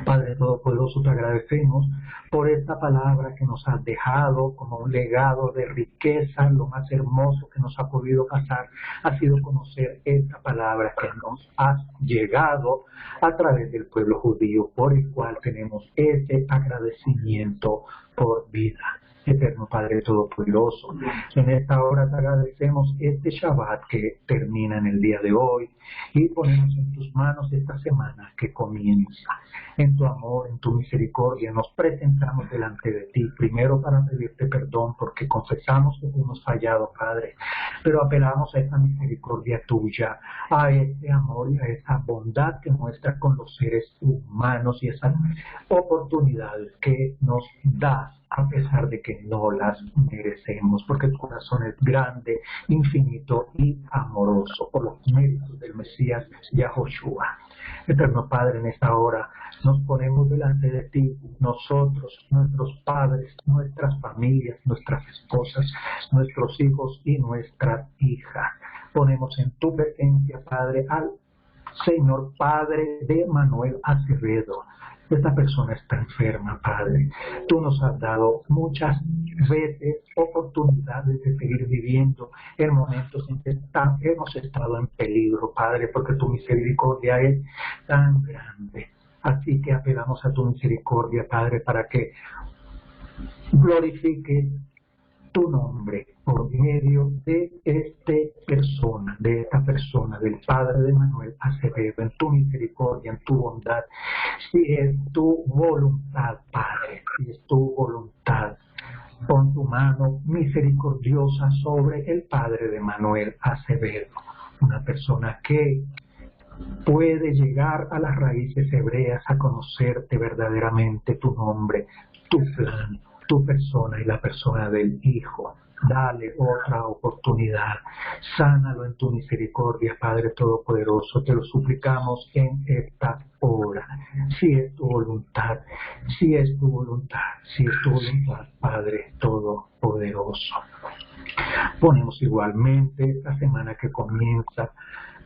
Padre Todopoderoso, te agradecemos por esta palabra que nos has dejado como un legado de riqueza. Lo más hermoso que nos ha podido pasar ha sido conocer esta palabra que nos has llegado a través del pueblo judío, por el cual tenemos ese agradecimiento por vida. Eterno Padre Todopoderoso, en esta hora te agradecemos este Shabbat que termina en el día de hoy y ponemos en tus manos esta semana que comienza. En tu amor, en tu misericordia, nos presentamos delante de ti, primero para pedirte perdón porque confesamos que hemos fallado, Padre, pero apelamos a esa misericordia tuya, a ese amor y a esa bondad que muestras con los seres humanos y esas oportunidades que nos das, a pesar de que no las merecemos, porque tu corazón es grande, infinito y amoroso por los méritos del Mesías Yahoshua. Eterno Padre, en esta hora nos ponemos delante de ti, nosotros, nuestros padres, nuestras familias, nuestras esposas, nuestros hijos y nuestras hijas. Ponemos en tu presencia, Padre, al Señor Padre de Manuel Acevedo. Esta persona está enferma, Padre. Tú nos has dado muchas veces oportunidades de seguir viviendo en momentos en que hemos estado en peligro, Padre, porque tu misericordia es tan grande. Así que apelamos a tu misericordia, Padre, para que glorifiques tu nombre por medio de esta persona, del Padre de Manuel Acevedo, en tu misericordia, en tu bondad. Si es tu voluntad, Padre, si es tu voluntad, pon tu mano misericordiosa sobre el Padre de Manuel Acevedo, una persona que puede llegar a las raíces hebreas, a conocerte verdaderamente, tu nombre, tu plan, tu persona y la persona del Hijo. Dale otra oportunidad, sánalo en tu misericordia, Padre Todopoderoso, te lo suplicamos en esta hora. Si es tu voluntad, si es tu voluntad, si es tu voluntad, Padre Todopoderoso. Ponemos igualmente esta semana que comienza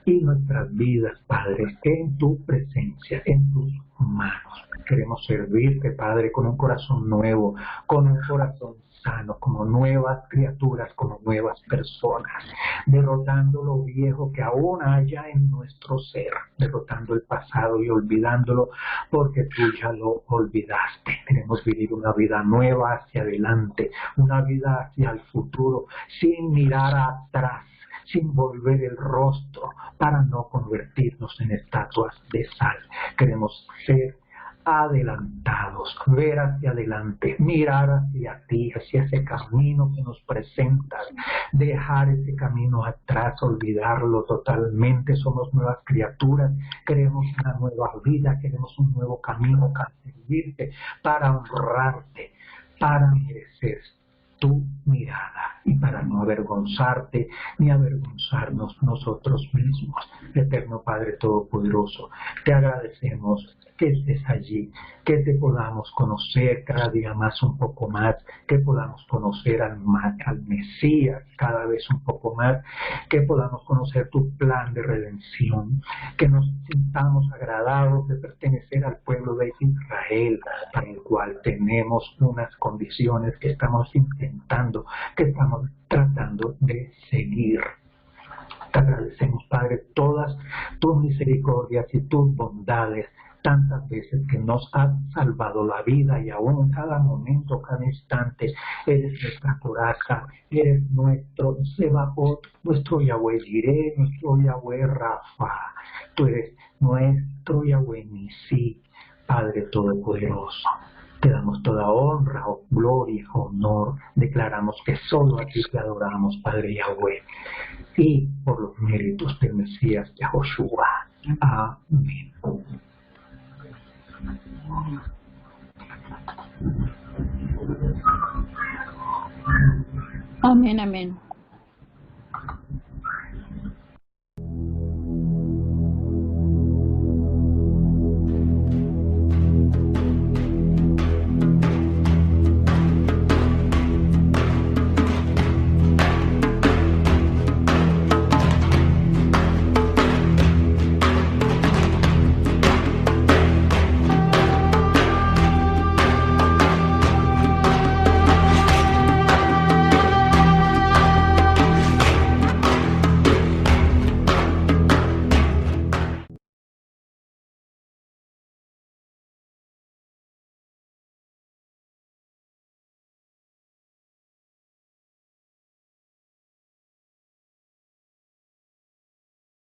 y nuestras vidas, Padre, en tu presencia, en tus manos. Queremos servirte, Padre, con un corazón nuevo, con un corazón sano, como nuevas criaturas, como nuevas personas, derrotando lo viejo que aún haya en nuestro ser, derrotando el pasado y olvidándolo, porque tú ya lo olvidaste. Queremos vivir una vida nueva hacia adelante, una vida hacia el futuro, sin mirar atrás, sin volver el rostro para no convertirnos en estatuas de sal. Queremos ser adelantados, ver hacia adelante, mirar hacia ti, hacia ese camino que nos presentas, dejar ese camino atrás, olvidarlo totalmente. Somos nuevas criaturas, queremos una nueva vida, queremos un nuevo camino para servirte, para honrarte, para merecer tu mirada y para no avergonzarte ni avergonzarnos nosotros mismos. Eterno Padre Todopoderoso, te agradecemos que estés allí, que te podamos conocer cada día más un poco más, que podamos conocer al Mesías cada vez un poco más, que podamos conocer tu plan de redención, que nos sintamos agradados de pertenecer al pueblo de Israel, para el cual tenemos unas condiciones que estamos intentando, que estamos tratando de seguir. Te agradecemos, Padre, todas tus misericordias y tus bondades, tantas veces que nos has salvado la vida, y aún en cada momento, cada instante, eres nuestra coraza, eres nuestro Sebaot, nuestro Yahweh Jireh, nuestro Yahweh Rafa. Tú eres nuestro Yahweh Nisi, Padre Todopoderoso. Te damos toda honra, gloria, honor. Declaramos que solo a ti te adoramos, Padre Yahweh, y por los méritos del Mesías Yahoshua. Amén. Amén, amén.